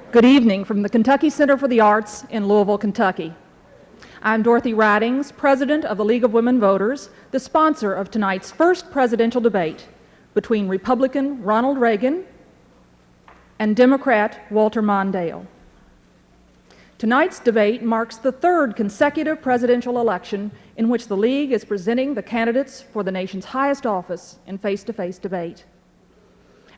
Good evening from the Kentucky Center for the Arts in Louisville, Kentucky. I'm Dorothy Ridings, President of the League of Women Voters, the sponsor of tonight's first presidential debate between Republican Ronald Reagan and Democrat Walter Mondale. Tonight's debate marks the third consecutive presidential election in which the League is presenting the candidates for the nation's highest office in face-to-face debate.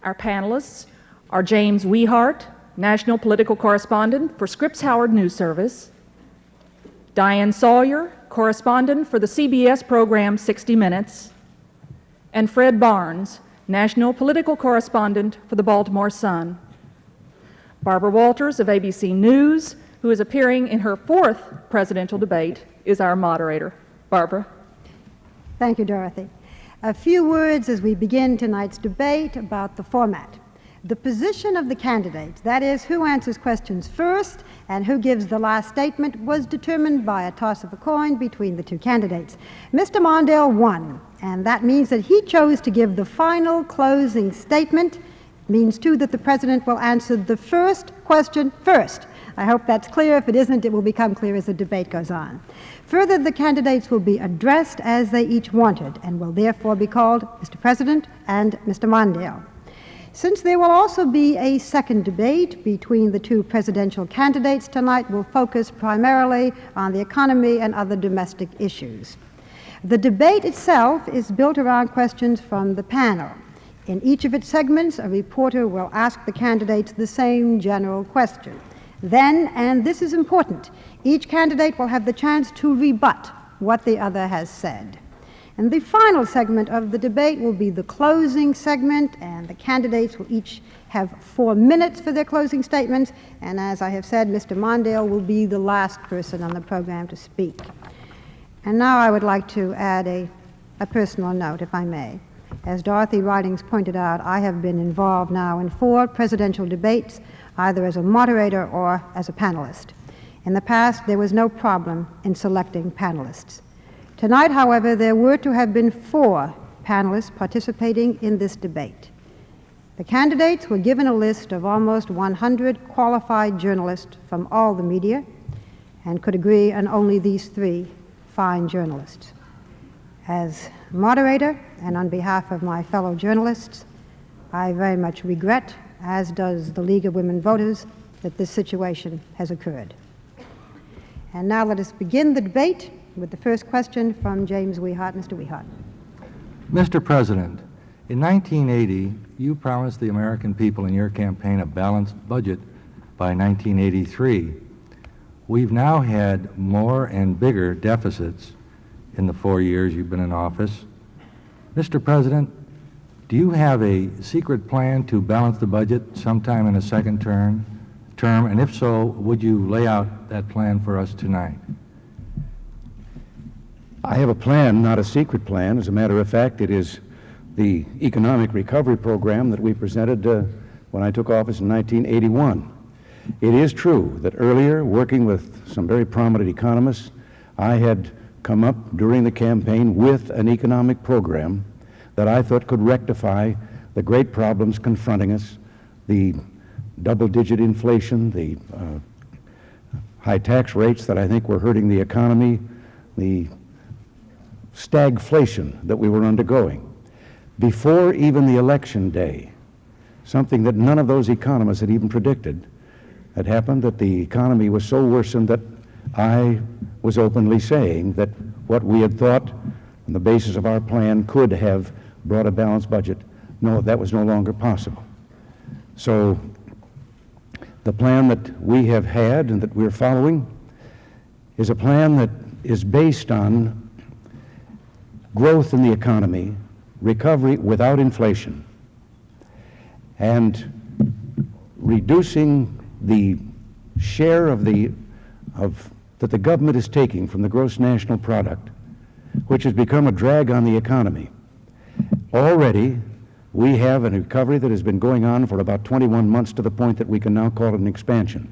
Our panelists are James Wehart, National Political Correspondent for Scripps Howard News Service, Diane Sawyer, Correspondent for the CBS program 60 Minutes, and Fred Barnes, National Political Correspondent for the Baltimore Sun. Barbara Walters of ABC News, who is appearing in her fourth presidential debate, is our moderator. Barbara. Thank you, Dorothy. A few words as we begin tonight's debate about the format. The position of the candidates, that is, who answers questions first and who gives the last statement, was determined by a toss of a coin between the two candidates. Mr. Mondale won, and that means that he chose to give the final closing statement. It means, too, that the President will answer the first question first. I hope that's clear. If it isn't, it will become clear as the debate goes on. Further, the candidates will be addressed as they each wanted and will therefore be called Mr. President and Mr. Mondale. Since there will also be a second debate between the two presidential candidates, tonight will focus primarily on the economy and other domestic issues. The debate itself is built around questions from the panel. In each of its segments, a reporter will ask the candidates the same general question. Then, and this is important, each candidate will have the chance to rebut what the other has said. And the final segment of the debate will be the closing segment, and the candidates will each have 4 minutes for their closing statements. And as I have said, Mr. Mondale will be the last person on the program to speak. And now I would like to add a personal note, if I may. As Dorothy Ridings pointed out, I have been involved now in 4 presidential debates, either as a moderator or as a panelist. In the past, there was no problem in selecting panelists. Tonight, however, there were to have been 4 panelists participating in this debate. The candidates were given a list of almost 100 qualified journalists from all the media and could agree on only these 3 fine journalists. As moderator and on behalf of my fellow journalists, I very much regret, as does the League of Women Voters, that this situation has occurred. And now let us begin the debate with the first question from James Wehart. Mr. Wehart. Mr. President, in 1980, you promised the American people in your campaign a balanced budget by 1983. We've now had more and bigger deficits in the 4 years you've been in office. Mr. President, do you have a secret plan to balance the budget sometime in a second term? And if so, would you lay out that plan for us tonight? I have a plan, not a secret plan. As a matter of fact, it is the economic recovery program that we presented when I took office in 1981. It is true that earlier, working with some very prominent economists, I had come up during the campaign with an economic program that I thought could rectify the great problems confronting us, the double-digit inflation, the high tax rates that I think were hurting the economy, the stagflation that we were undergoing. Before even the election day, something that none of those economists had even predicted had happened, that the economy was so worsened that I was openly saying that what we had thought on the basis of our plan could have brought a balanced budget, no, that was no longer possible. So the plan that we have had and that we're following is a plan that is based on growth in the economy, recovery without inflation, and reducing the share that the government is taking from the gross national product, which has become a drag on the economy. Already, we have a recovery that has been going on for about 21 months to the point that we can now call it an expansion.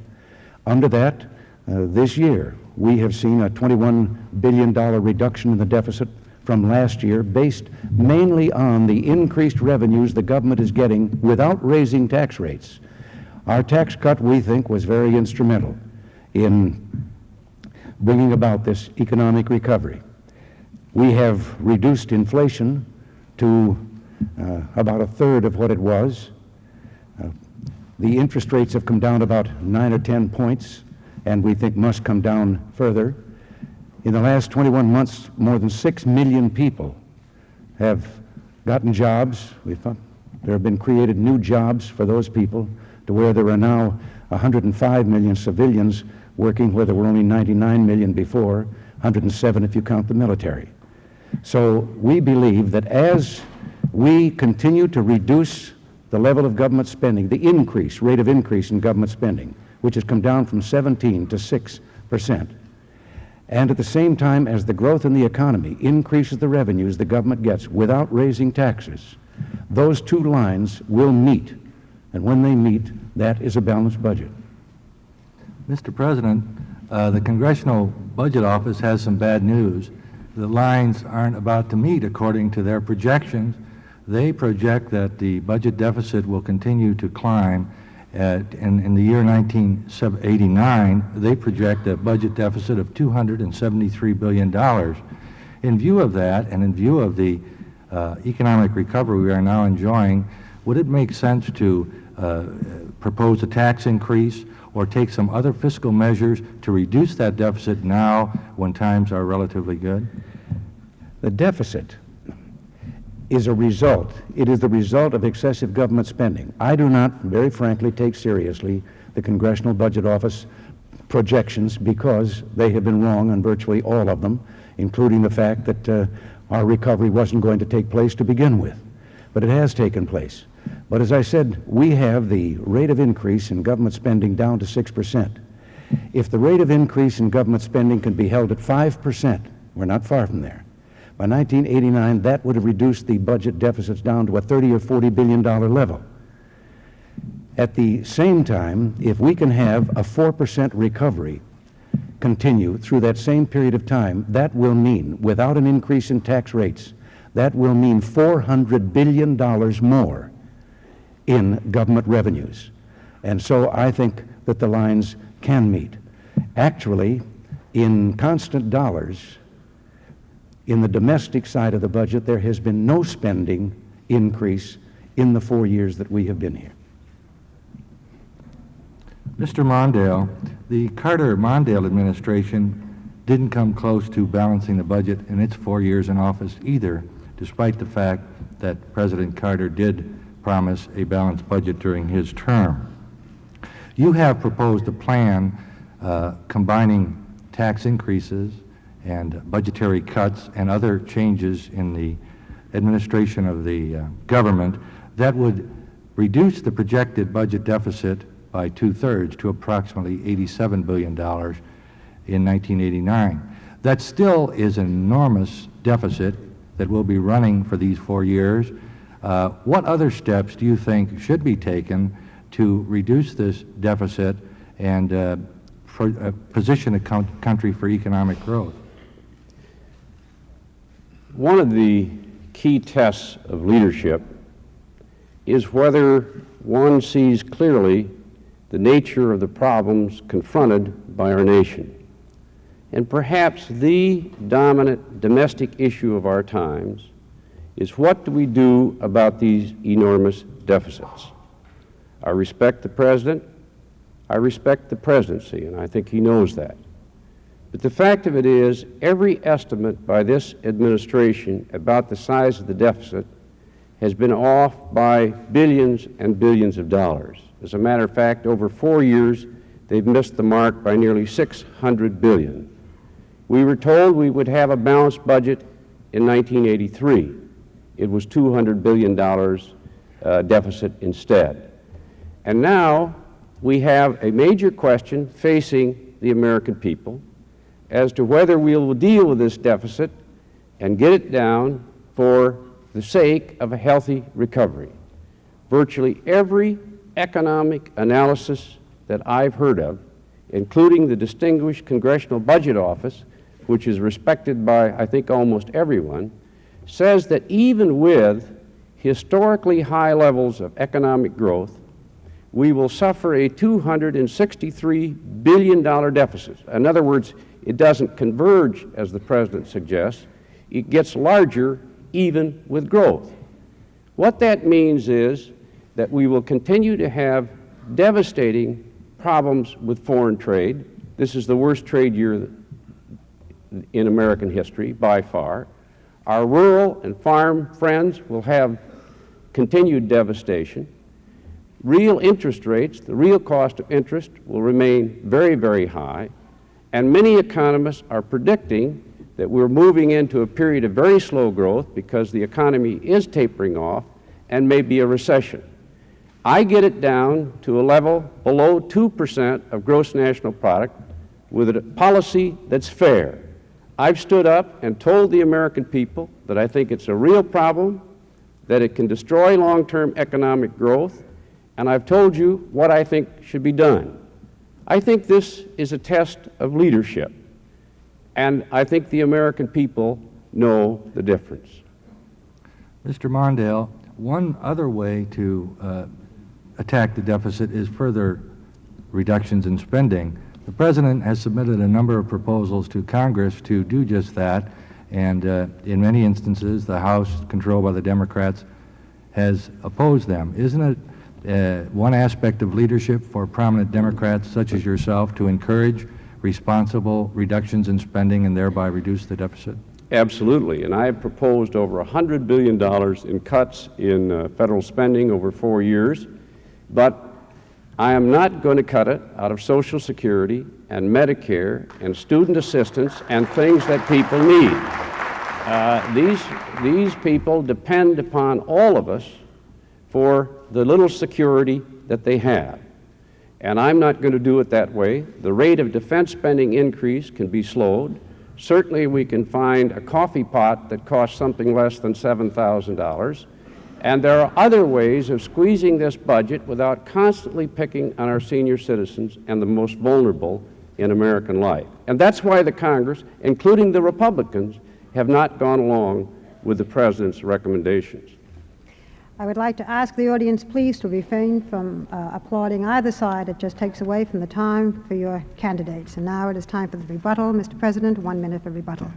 Under that, this year, we have seen a $21 billion reduction in the deficit from last year, based mainly on the increased revenues the government is getting without raising tax rates. Our tax cut, we think, was very instrumental in bringing about this economic recovery. We have reduced inflation to about a third of what it was. The interest rates have come down about 9 or 10 points, and we think must come down further. In the last 21 months, more than 6 million people have gotten jobs. There have been created new jobs for those people, to where there are now 105 million civilians working where there were only 99 million before, 107 if you count the military. So we believe that as we continue to reduce the level of government spending, the rate of increase in government spending, which has come down from 17 to 6%, and at the same time as the growth in the economy increases the revenues the government gets without raising taxes, those two lines will meet. And when they meet, that is a balanced budget. Mr. President, the Congressional Budget Office has some bad news. The lines aren't about to meet according to their projections. They project that the budget deficit will continue to climb. In the year 1989, they project a budget deficit of $273 billion. In view of that, and in view of the economic recovery we are now enjoying, would it make sense to propose a tax increase or take some other fiscal measures to reduce that deficit now when times are relatively good? The deficit is a result. It is the result of excessive government spending. I do not, very frankly, take seriously the Congressional Budget Office projections because they have been wrong on virtually all of them, including the fact that our recovery wasn't going to take place to begin with. But it has taken place. But as I said, we have the rate of increase in government spending down to 6%. If the rate of increase in government spending can be held at 5%, we're not far from there. By 1989, that would have reduced the budget deficits down to a $30 or $40 billion level. At the same time, if we can have a 4% recovery continue through that same period of time, that will mean, without an increase in tax rates, that will mean $400 billion more in government revenues. And so I think that the lines can meet. Actually, in constant dollars, in the domestic side of the budget, there has been no spending increase in the 4 years that we have been here. Mr. Mondale, the Carter-Mondale administration didn't come close to balancing the budget in its 4 years in office either, despite the fact that President Carter did promise a balanced budget during his term. You have proposed a plan combining tax increases and budgetary cuts and other changes in the administration of the government that would reduce the projected budget deficit by 2/3 to approximately $87 billion in 1989. That still is an enormous deficit that will be running for these 4 years. What other steps do you think should be taken to reduce this deficit and position a country for economic growth? One of the key tests of leadership is whether one sees clearly the nature of the problems confronted by our nation. And perhaps the dominant domestic issue of our times is, what do we do about these enormous deficits? I respect the President. I respect the presidency, and I think he knows that. But the fact of it is, every estimate by this administration about the size of the deficit has been off by billions and billions of dollars. As a matter of fact, over 4 years, they've missed the mark by nearly $600 billion. We were told we would have a balanced budget in 1983. It was $200 billion deficit instead. And now we have a major question facing the American people as to whether we will deal with this deficit and get it down for the sake of a healthy recovery. Virtually every economic analysis that I've heard of, including the distinguished Congressional Budget Office, which is respected by, I think, almost everyone, says that even with historically high levels of economic growth, we will suffer a $263 billion deficit. In other words, it doesn't converge, as the President suggests. It gets larger even with growth. What that means is that we will continue to have devastating problems with foreign trade. This is the worst trade year in American history by far. Our rural and farm friends will have continued devastation. Real interest rates, the real cost of interest, will remain very, very high. And many economists are predicting that we're moving into a period of very slow growth because the economy is tapering off and may be a recession. I get it down to a level below 2% of gross national product with a policy that's fair. I've stood up and told the American people that I think it's a real problem, that it can destroy long-term economic growth, and I've told you what I think should be done. I think this is a test of leadership, and I think the American people know the difference. Mr. Mondale, one other way to attack the deficit is further reductions in spending. The President has submitted a number of proposals to Congress to do just that, and in many instances, the House, controlled by the Democrats, has opposed them. Isn't it one aspect of leadership for prominent Democrats such as yourself to encourage responsible reductions in spending and thereby reduce the deficit? Absolutely, and I have proposed over $100 billion in cuts in federal spending over 4 years, but I am not going to cut it out of Social Security and Medicare and student assistance and things that people need. These people depend upon all of us for the little security that they have. And I'm not going to do it that way. The rate of defense spending increase can be slowed. Certainly we can find a coffee pot that costs something less than $7,000. And there are other ways of squeezing this budget without constantly picking on our senior citizens and the most vulnerable in American life. And that's why the Congress, including the Republicans, have not gone along with the President's recommendations. I would like to ask the audience, please, to refrain from applauding either side. It just takes away from the time for your candidates. And now it is time for the rebuttal. Mr. President, 1 minute for rebuttal.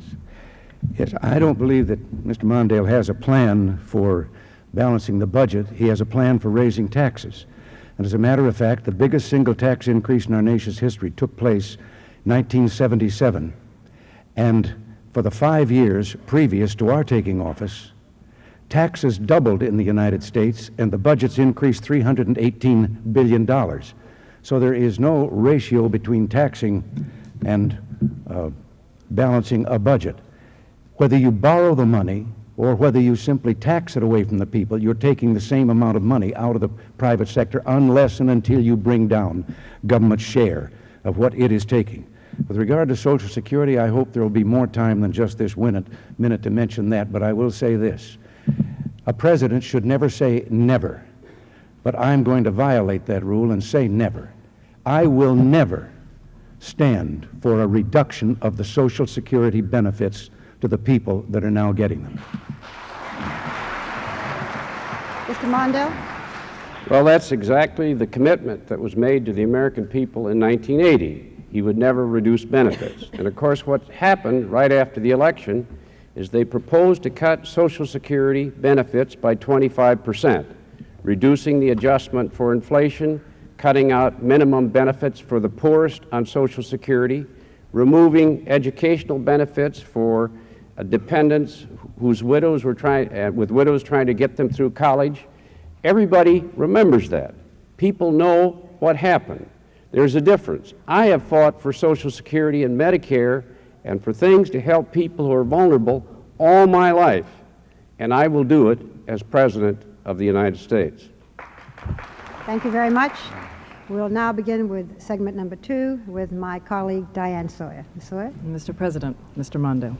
Yes, I don't believe that Mr. Mondale has a plan for balancing the budget. He has a plan for raising taxes. And as a matter of fact, the biggest single tax increase in our nation's history took place in 1977. And for the 5 years previous to our taking office, taxes doubled in the United States, and the budgets increased $318 billion. So there is no ratio between taxing and balancing a budget. Whether you borrow the money or whether you simply tax it away from the people, you're taking the same amount of money out of the private sector unless and until you bring down government's share of what it is taking. With regard to Social Security, I hope there will be more time than just this minute to mention that, but I will say this. A president should never say never, but I'm going to violate that rule and say never. I will never stand for a reduction of the Social Security benefits to the people that are now getting them. Mr. Mondale? Well, that's exactly the commitment that was made to the American people in 1980. He would never reduce benefits. And of course, what happened right after the election is they proposed to cut Social Security benefits by 25%, reducing the adjustment for inflation, cutting out minimum benefits for the poorest on Social Security, removing educational benefits for dependents whose widows were with widows trying to get them through college. Everybody remembers that. People know what happened. There's a difference. I have fought for Social Security and Medicare and for things to help people who are vulnerable all my life, and I will do it as President of the United States. Thank you very much. We'll now begin with segment number 2 with my colleague Diane Sawyer. Ms. Sawyer? Mr. President, Mr. Mondale.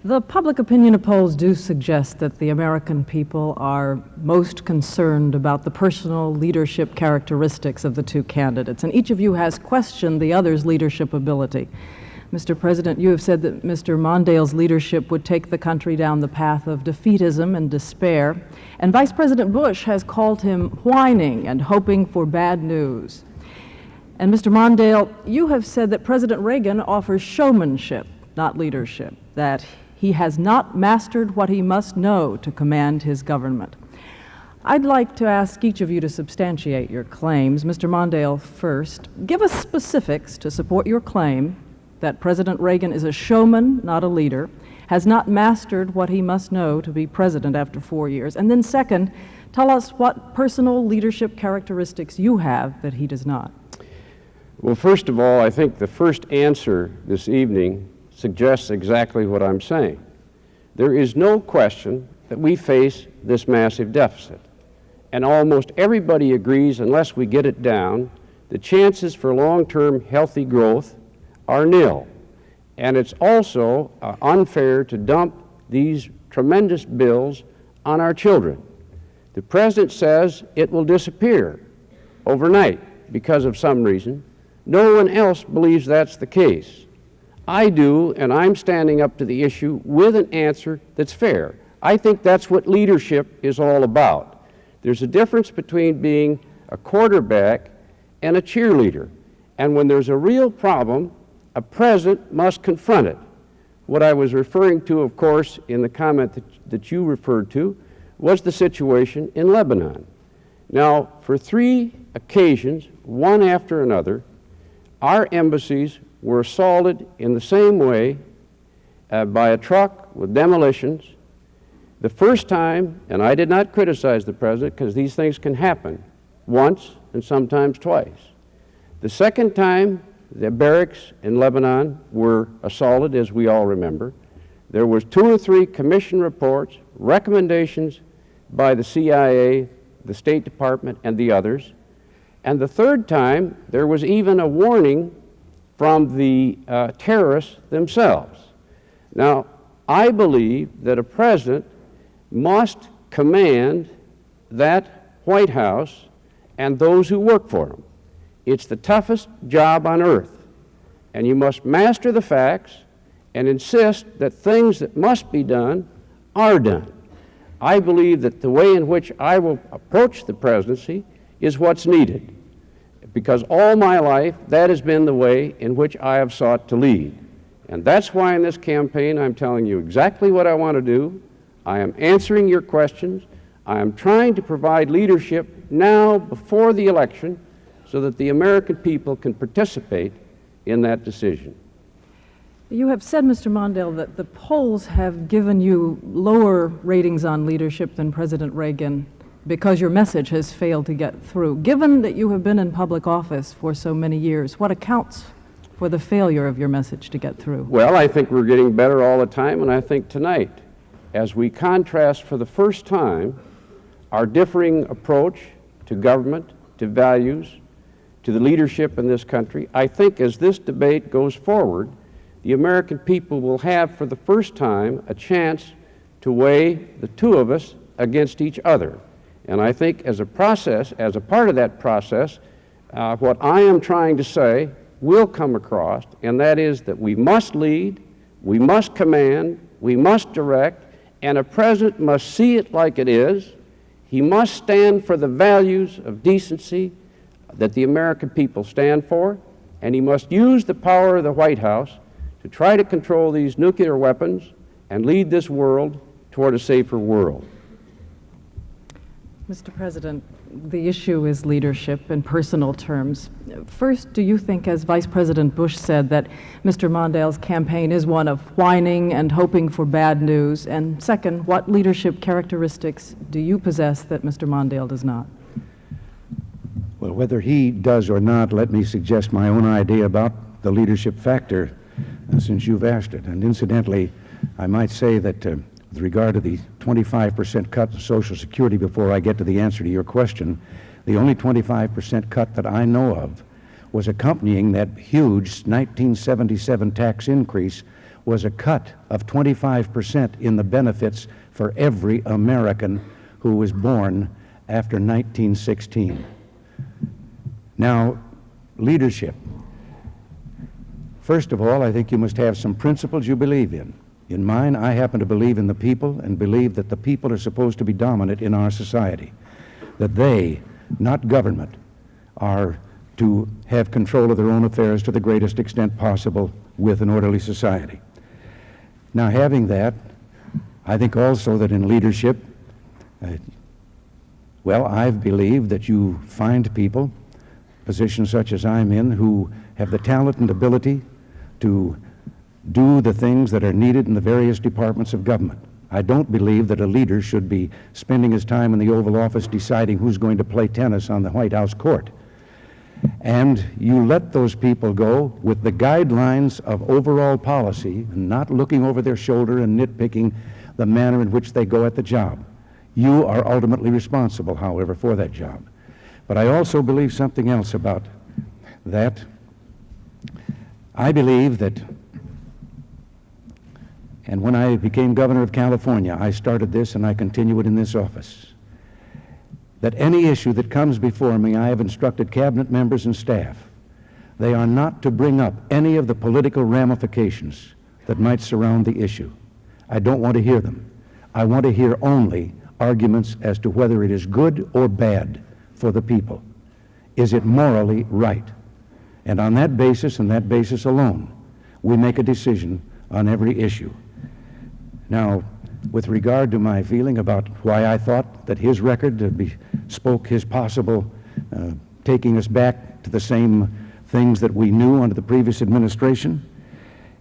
The public opinion polls do suggest that the American people are most concerned about the personal leadership characteristics of the two candidates, and each of you has questioned the other's leadership ability. Mr. President, you have said that Mr. Mondale's leadership would take the country down the path of defeatism and despair, and Vice President Bush has called him whining and hoping for bad news. And Mr. Mondale, you have said that President Reagan offers showmanship, not leadership, that he has not mastered what he must know to command his government. I'd like to ask each of you to substantiate your claims. Mr. Mondale first. Give us specifics to support your claim that President Reagan is a showman, not a leader, has not mastered what he must know to be president after 4 years. And then second, tell us what personal leadership characteristics you have that he does not. Well, first of all, I think the first answer this evening suggests exactly what I'm saying. There is no question that we face this massive deficit. And almost everybody agrees, unless we get it down, the chances for long-term healthy growth are nil. And it's also unfair to dump these tremendous bills on our children. The President says it will disappear overnight because of some reason. No one else believes that's the case. I do, and I'm standing up to the issue with an answer that's fair. I think that's what leadership is all about. There's a difference between being a quarterback and a cheerleader. And when there's a real problem, a president must confront it. What I was referring to, of course, in the comment that you referred to, was the situation in Lebanon. Now, for 3 occasions, one after another, our embassies were assaulted in the same way by a truck with demolitions. The first time, and I did not criticize the president because these things can happen once and sometimes twice. The second time, the barracks in Lebanon were assaulted, as we all remember. There was 2 or 3 commission reports, recommendations by the CIA, the State Department, and the others. And the third time, there was even a warning from the terrorists themselves. Now, I believe that a president must command that White House and those who work for him. It's the toughest job on earth, and you must master the facts and insist that things that must be done are done. I believe that the way in which I will approach the presidency is what's needed, because all my life that has been the way in which I have sought to lead. And that's why in this campaign I'm telling you exactly what I want to do. I am answering your questions. I am trying to provide leadership now before the election so that the American people can participate in that decision. You have said, Mr. Mondale, that the polls have given you lower ratings on leadership than President Reagan because your message has failed to get through. Given that you have been in public office for so many years, what accounts for the failure of your message to get through? Well, I think we're getting better all the time, and I think tonight, as we contrast for the first time our differing approach to government, to values, to the leadership in this country, I think as this debate goes forward, the American people will have for the first time a chance to weigh the two of us against each other. And I think as a process, as a part of that process, what I am trying to say will come across, and that is that we must lead, we must command, we must direct, and a president must see it like it is. He must stand for the values of decency that the American people stand for, and he must use the power of the White House to try to control these nuclear weapons and lead this world toward a safer world. Mr. President, the issue is leadership in personal terms. First, do you think, as Vice President Bush said, that Mr. Mondale's campaign is one of whining and hoping for bad news? And second, what leadership characteristics do you possess that Mr. Mondale does not? Well, whether he does or not, let me suggest my own idea about the leadership factor, since you've asked it. And incidentally, I might say that with regard to the 25% cut to Social Security, before I get to the answer to your question, the only 25% cut that I know of was accompanying that huge 1977 tax increase was a cut of 25% in the benefits for every American who was born after 1916. Now, leadership. First of all, I think you must have some principles you believe in. In mine, I happen to believe in the people and believe that the people are supposed to be dominant in our society, that they, not government, are to have control of their own affairs to the greatest extent possible with an orderly society. Now, having that, I think also that in leadership, well, I've believed that you find people, positions such as I'm in, who have the talent and ability to do the things that are needed in the various departments of government. I don't believe that a leader should be spending his time in the Oval Office deciding who's going to play tennis on the White House court. And you let those people go with the guidelines of overall policy, not looking over their shoulder and nitpicking the manner in which they go at the job. You are ultimately responsible, however, for that job. But I also believe something else about that. I believe that, and when I became governor of California, I started this and I continue it in this office, that any issue that comes before me, I have instructed cabinet members and staff, they are not to bring up any of the political ramifications that might surround the issue. I don't want to hear them. I want to hear only arguments as to whether it is good or bad for the people. Is it morally right? And on that basis and that basis alone, we make a decision on every issue. Now, with regard to my feeling about why I thought that his record bespoke his possible taking us back to the same things that we knew under the previous administration,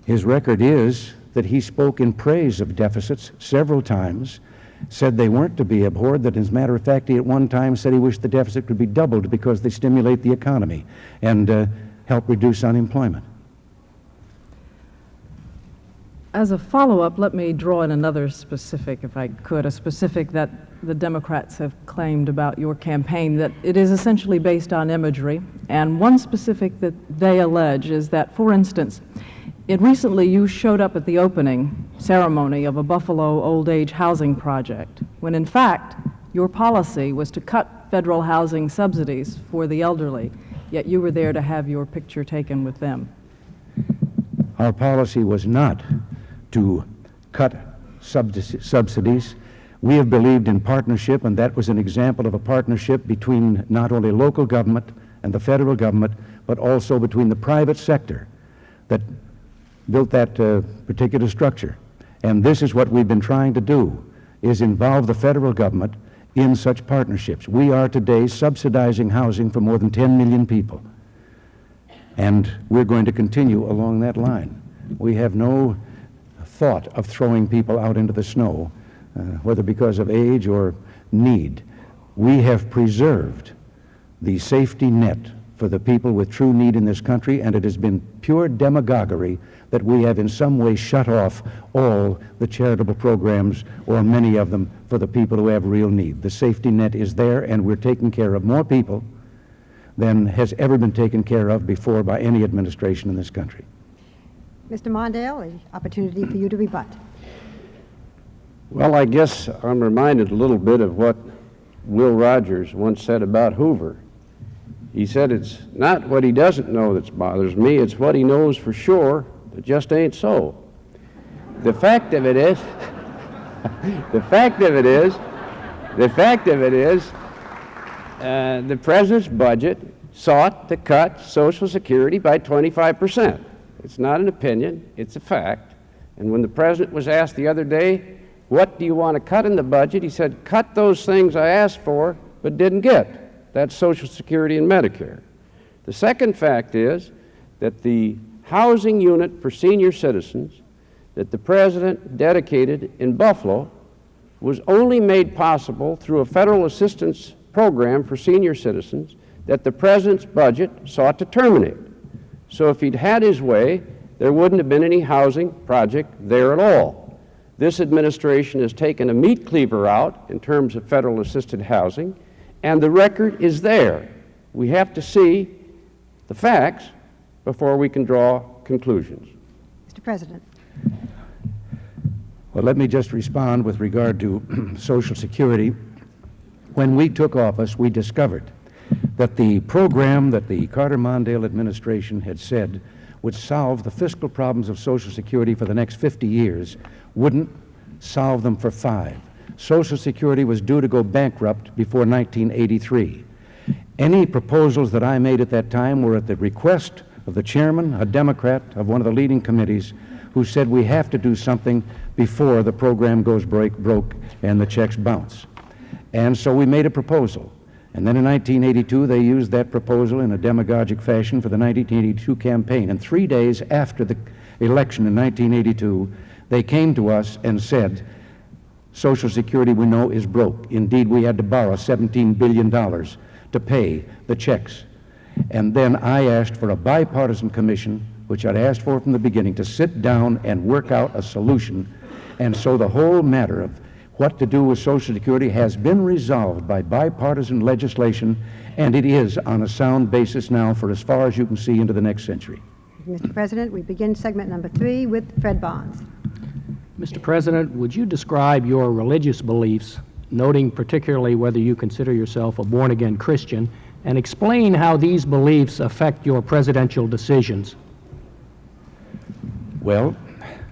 his record is that he spoke in praise of deficits several times, said they weren't to be abhorred, that as a matter of fact he at one time said he wished the deficit could be doubled because they stimulate the economy and help reduce unemployment. As a follow-up, let me draw in another specific, if I could, a specific that the Democrats have claimed about your campaign, that it is essentially based on imagery. And one specific that they allege is that, for instance, recently you showed up at the opening ceremony of a Buffalo old age housing project, when in fact your policy was to cut federal housing subsidies for the elderly, yet you were there to have your picture taken with them. Our policy was not to cut subsidies. We have believed in partnership, and that was an example of a partnership between not only local government and the federal government, but also between the private sector that built that particular structure. And this is what we've been trying to do, is involve the federal government in such partnerships. We are today subsidizing housing for more than 10 million people. And we're going to continue along that line. We have no thought of throwing people out into the snow, whether because of age or need. We have preserved the safety net for the people with true need in this country, and it has been pure demagoguery that we have in some way shut off all the charitable programs, or many of them, for the people who have real need. The safety net is there, and we're taking care of more people than has ever been taken care of before by any administration in this country. Mr. Mondale, an opportunity for you to rebut. Well, I guess I'm reminded a little bit of what Will Rogers once said about Hoover. He said, it's not what he doesn't know that bothers me, it's what he knows for sure that just ain't so. The fact of it is, the President's budget sought to cut Social Security by 25%. It's not an opinion, it's a fact. And when the President was asked the other day, what do you want to cut in the budget? He said, cut those things I asked for but didn't get. That's Social Security and Medicare. The second fact is that the housing unit for senior citizens that the President dedicated in Buffalo was only made possible through a federal assistance program for senior citizens that the President's budget sought to terminate. So if he'd had his way, there wouldn't have been any housing project there at all. This administration has taken a meat cleaver out in terms of federal assisted housing, and the record is there. We have to see the facts before we can draw conclusions. Mr. President. Well, let me just respond with regard to Social Security. When we took office, we discovered that the program that the Carter-Mondale administration had said would solve the fiscal problems of Social Security for the next 50 years wouldn't solve them for 5. Social Security was due to go bankrupt before 1983. Any proposals that I made at that time were at the request of the chairman, a Democrat of one of the leading committees, who said we have to do something before the program goes broke and the checks bounce. And so we made a proposal. And then in 1982, they used that proposal in a demagogic fashion for the 1982 campaign. And 3 days after the election in 1982, they came to us and said, Social Security, we know, is broke. Indeed, we had to borrow $17 billion to pay the checks. And then I asked for a bipartisan commission, which I'd asked for from the beginning, to sit down and work out a solution. And so the whole matter of what to do with Social Security has been resolved by bipartisan legislation, and it is on a sound basis now for as far as you can see into the next century. Mr. President, we begin segment number 3 with Fred Barnes. Mr. President, would you describe your religious beliefs, noting particularly whether you consider yourself a born-again Christian, and explain how these beliefs affect your presidential decisions? Well,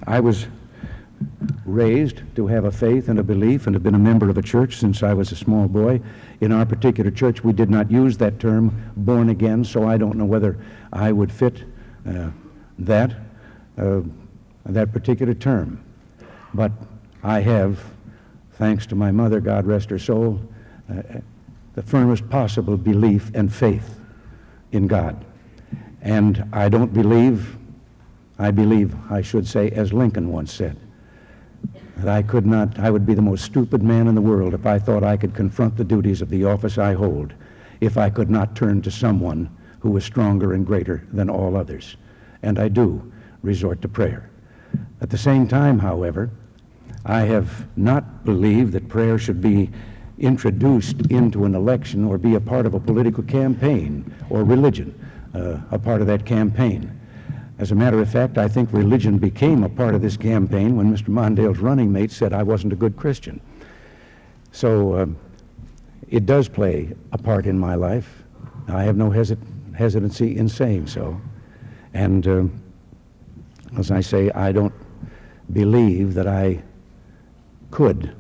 I was raised to have a faith and a belief and have been a member of a church since I was a small boy. In our particular church, we did not use that term, born again, so I don't know whether I would fit that particular term. But I have, thanks to my mother, God rest her soul, the firmest possible belief and faith in God. And I don't believe, I believe, I should say, as Lincoln once said, that I would be the most stupid man in the world if I thought I could confront the duties of the office I hold if I could not turn to someone who was stronger and greater than all others. And I do resort to prayer. At the same time, however, I have not believed that prayer should be introduced into an election or be a part of a political campaign or religion, a part of that campaign. As a matter of fact, I think religion became a part of this campaign when Mr. Mondale's running mate said I wasn't a good Christian. So it does play a part in my life. I have no hesitancy in saying so. And as I say, I don't believe that I could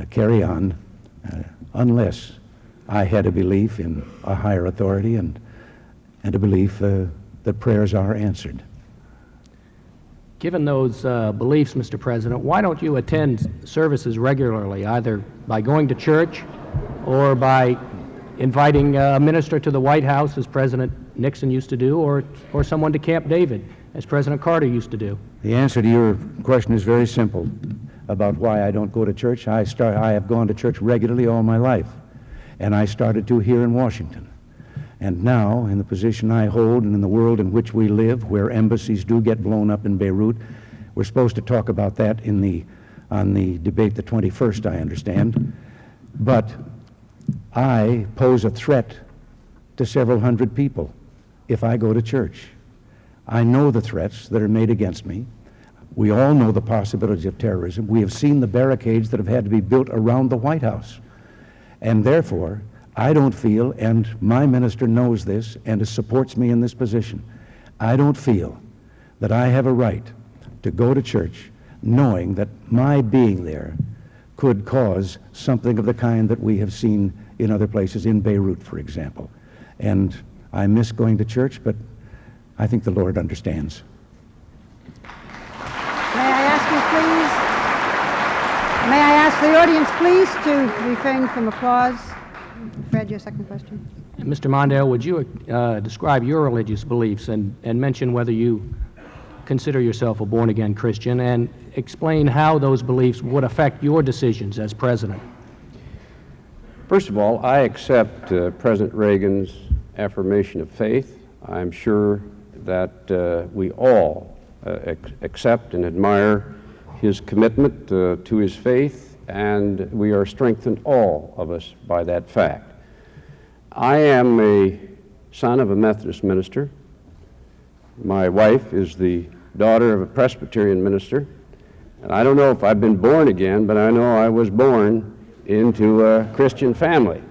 carry on unless I had a belief in a higher authority and a belief that prayers are answered. Given those beliefs, Mr. President, why don't you attend services regularly, either by going to church or by inviting a minister to the White House, as President Nixon used to do, or someone to Camp David, as President Carter used to do? The answer to your question is very simple about why I don't go to church. I have gone to church regularly all my life, and I started to here in Washington. And now, in the position I hold and in the world in which we live, where embassies do get blown up in Beirut, we're supposed to talk about that on the debate the 21st, I understand. But I pose a threat to several hundred people if I go to church. I know the threats that are made against me. We all know the possibilities of terrorism. We have seen the barricades that have had to be built around the White House. And therefore, I don't feel, and my minister knows this and supports me in this position, I don't feel that I have a right to go to church knowing that my being there could cause something of the kind that we have seen in other places, in Beirut, for example. And I miss going to church, but I think the Lord understands. May I ask the audience, please, to refrain from applause? Fred, your second question. Mr. Mondale, would you describe your religious beliefs and mention whether you consider yourself a born-again Christian, and explain how those beliefs would affect your decisions as president? First of all, I accept President Reagan's affirmation of faith. I'm sure that we all accept and admire his commitment to his faith, and we are strengthened, all of us, by that fact. I am a son of a Methodist minister. My wife is the daughter of a Presbyterian minister, and I don't know if I've been born again, but I know I was born into a Christian family.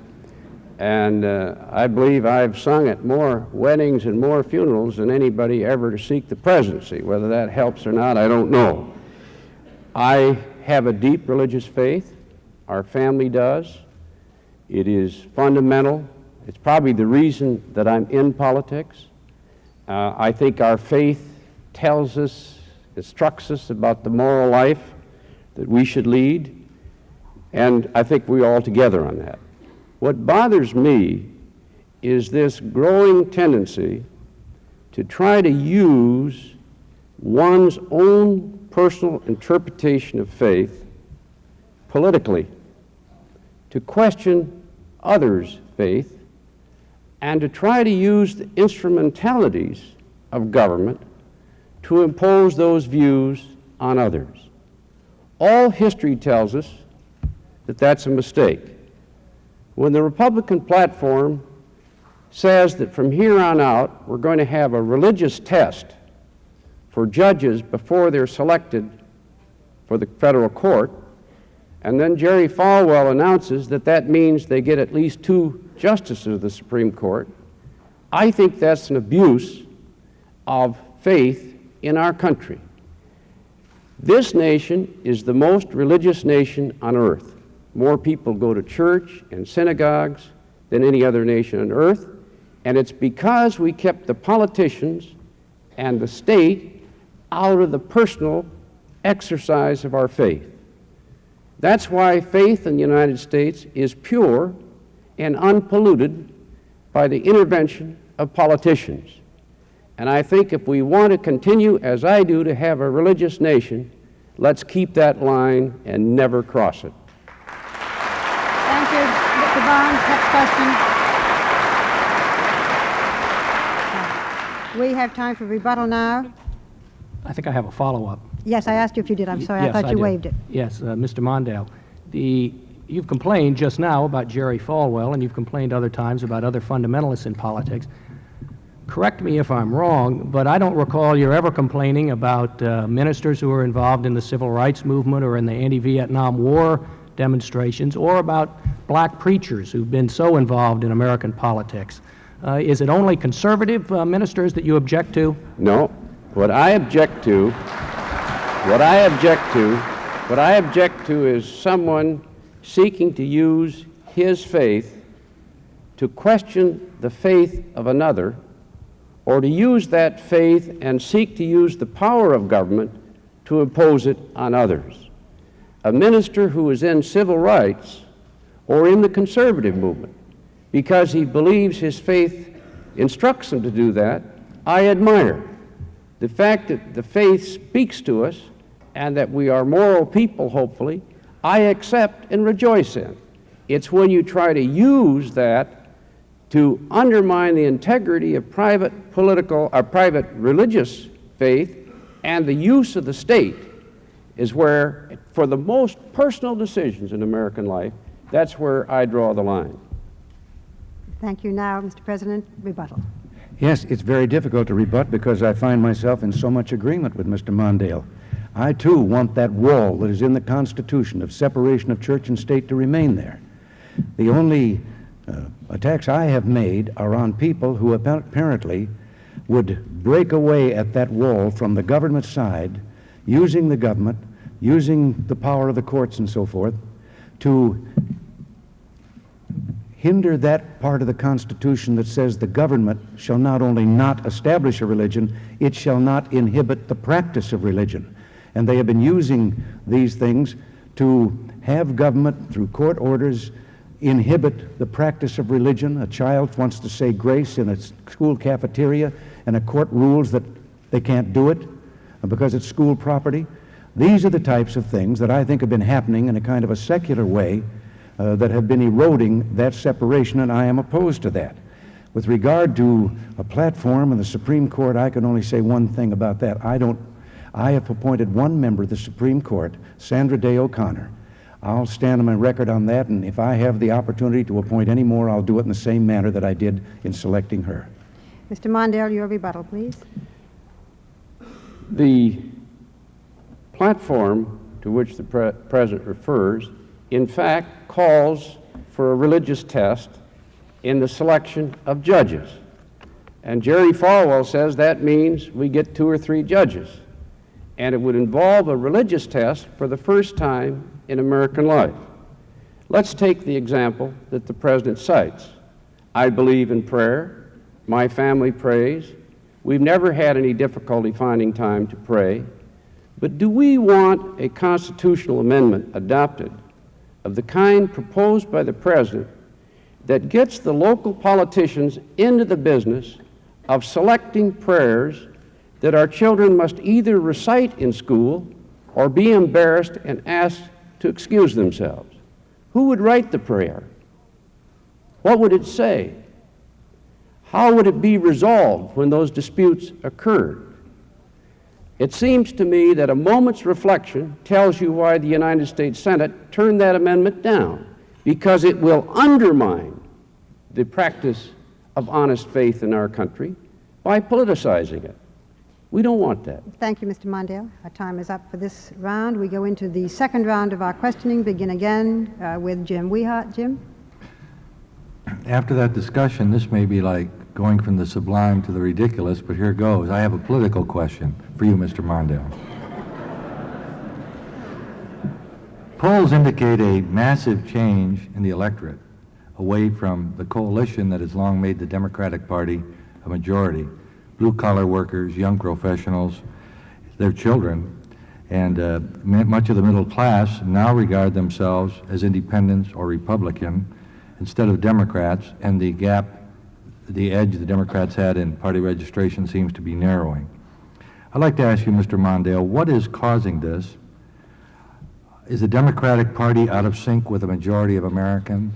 And I believe I've sung at more weddings and more funerals than anybody ever to seek the presidency. Whether that helps or not, I don't know. I have a deep religious faith. Our family does. It is fundamental. It's probably the reason that I'm in politics. I think our faith tells us, instructs us about the moral life that we should lead, and I think we're all together on that. What bothers me is this growing tendency to try to use one's own personal interpretation of faith politically, to question others' faith, and to try to use the instrumentalities of government to impose those views on others. All history tells us that that's a mistake. When the Republican platform says that from here on out we're going to have a religious test for judges before they're selected for the federal court, and then Jerry Falwell announces that that means they get at least 2 justices of the Supreme Court, I think that's an abuse of faith in our country. This nation is the most religious nation on earth. More people go to church and synagogues than any other nation on earth, and it's because we kept the politicians and the state out of the personal exercise of our faith. That's why faith in the United States is pure and unpolluted by the intervention of politicians. And I think if we want to continue, as I do, to have a religious nation, let's keep that line and never cross it. Thank you, Mr. Barnes. Next question. We have time for rebuttal now. I think I have a follow-up. Yes, I asked you if you did. I'm sorry. Yes, I thought you did. waived it. Yes, Mr. Mondale, you've complained just now about Jerry Falwell, and you've complained other times about other fundamentalists in politics. Correct me if I'm wrong, but I don't recall you ever complaining about ministers who were involved in the civil rights movement or in the anti-Vietnam War demonstrations, or about black preachers who've been so involved in American politics. Is it only conservative ministers that you object to? No. What I object to is someone seeking to use his faith to question the faith of another, or to use that faith and seek to use the power of government to impose it on others. A minister who is in civil rights or in the conservative movement because he believes his faith instructs him to do that, I admire. The fact that the faith speaks to us and that we are moral people, hopefully, I accept and rejoice in. It's when you try to use that to undermine the integrity of private religious faith and the use of the state is where, for the most personal decisions in American life, that's where I draw the line. Thank you. Now, Mr. President, rebuttal. Yes, it's very difficult to rebut because I find myself in so much agreement with Mr. Mondale. I, too, want that wall that is in the Constitution of separation of church and state to remain there. The only attacks I have made are on people who apparently would break away at that wall from the government side, using the government, using the power of the courts and so forth, to hinder that part of the Constitution that says the government shall not only not establish a religion, it shall not inhibit the practice of religion. And they have been using these things to have government, through court orders, inhibit the practice of religion. A child wants to say grace in a school cafeteria, and a court rules that they can't do it because it's school property. These are the types of things that I think have been happening in a kind of a secular way that have been eroding that separation, and I am opposed to that. With regard to a platform in the Supreme Court, I can only say one thing about that. I have appointed one member of the Supreme Court, Sandra Day O'Connor. I'll stand on my record on that, and if I have the opportunity to appoint any more, I'll do it in the same manner that I did in selecting her. Mr. Mondale, your rebuttal, please. The platform to which the President refers, in fact, calls for a religious test in the selection of judges. And Jerry Falwell says that means we get 2 or 3 judges. And it would involve a religious test for the first time in American life. Let's take the example that the President cites. I believe in prayer. My family prays. We've never had any difficulty finding time to pray. But do we want a constitutional amendment adopted of the kind proposed by the President that gets the local politicians into the business of selecting prayers that our children must either recite in school or be embarrassed and asked to excuse themselves? Who would write the prayer? What would it say? How would it be resolved when those disputes occurred? It seems to me that a moment's reflection tells you why the United States Senate turned that amendment down, because it will undermine the practice of honest faith in our country by politicizing it. We don't want that. Thank you, Mr. Mondale. Our time is up for this round. We go into the second round of our questioning, begin again with Jim Weihart. Jim? After that discussion, this may be like going from the sublime to the ridiculous, but here goes. I have a political question for you, Mr. Mondale. Polls indicate a massive change in the electorate away from the coalition that has long made the Democratic Party a majority. Blue-collar workers, young professionals, their children, and much of the middle class now regard themselves as independents or Republican instead of Democrats, and the gap, the edge the Democrats had in party registration seems to be narrowing. I'd like to ask you, Mr. Mondale, what is causing this? Is the Democratic Party out of sync with the majority of Americans?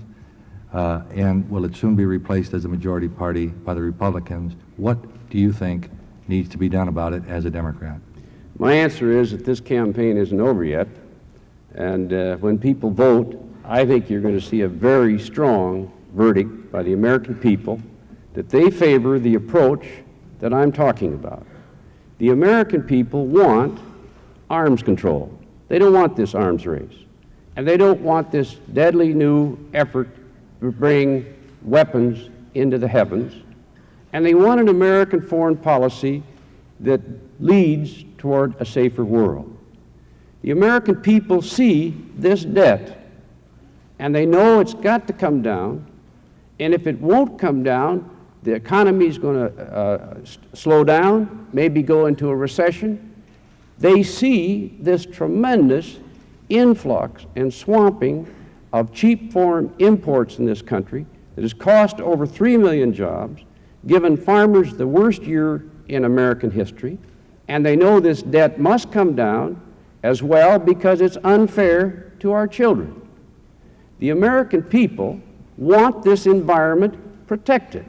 And will it soon be replaced as a majority party by the Republicans? What do you think needs to be done about it as a Democrat? My answer is that this campaign isn't over yet. And when people vote, I think you're going to see a very strong verdict by the American people that they favor the approach that I'm talking about. The American people want arms control. They don't want this arms race. And they don't want this deadly new effort to bring weapons into the heavens. And they want an American foreign policy that leads toward a safer world. The American people see this debt, and they know it's got to come down, and if it won't come down, the economy is going to slow down, maybe go into a recession. They see this tremendous influx and swamping of cheap foreign imports in this country that has cost over 3 million jobs, given farmers the worst year in American history, and they know this debt must come down as well because it's unfair to our children. The American people want this environment protected.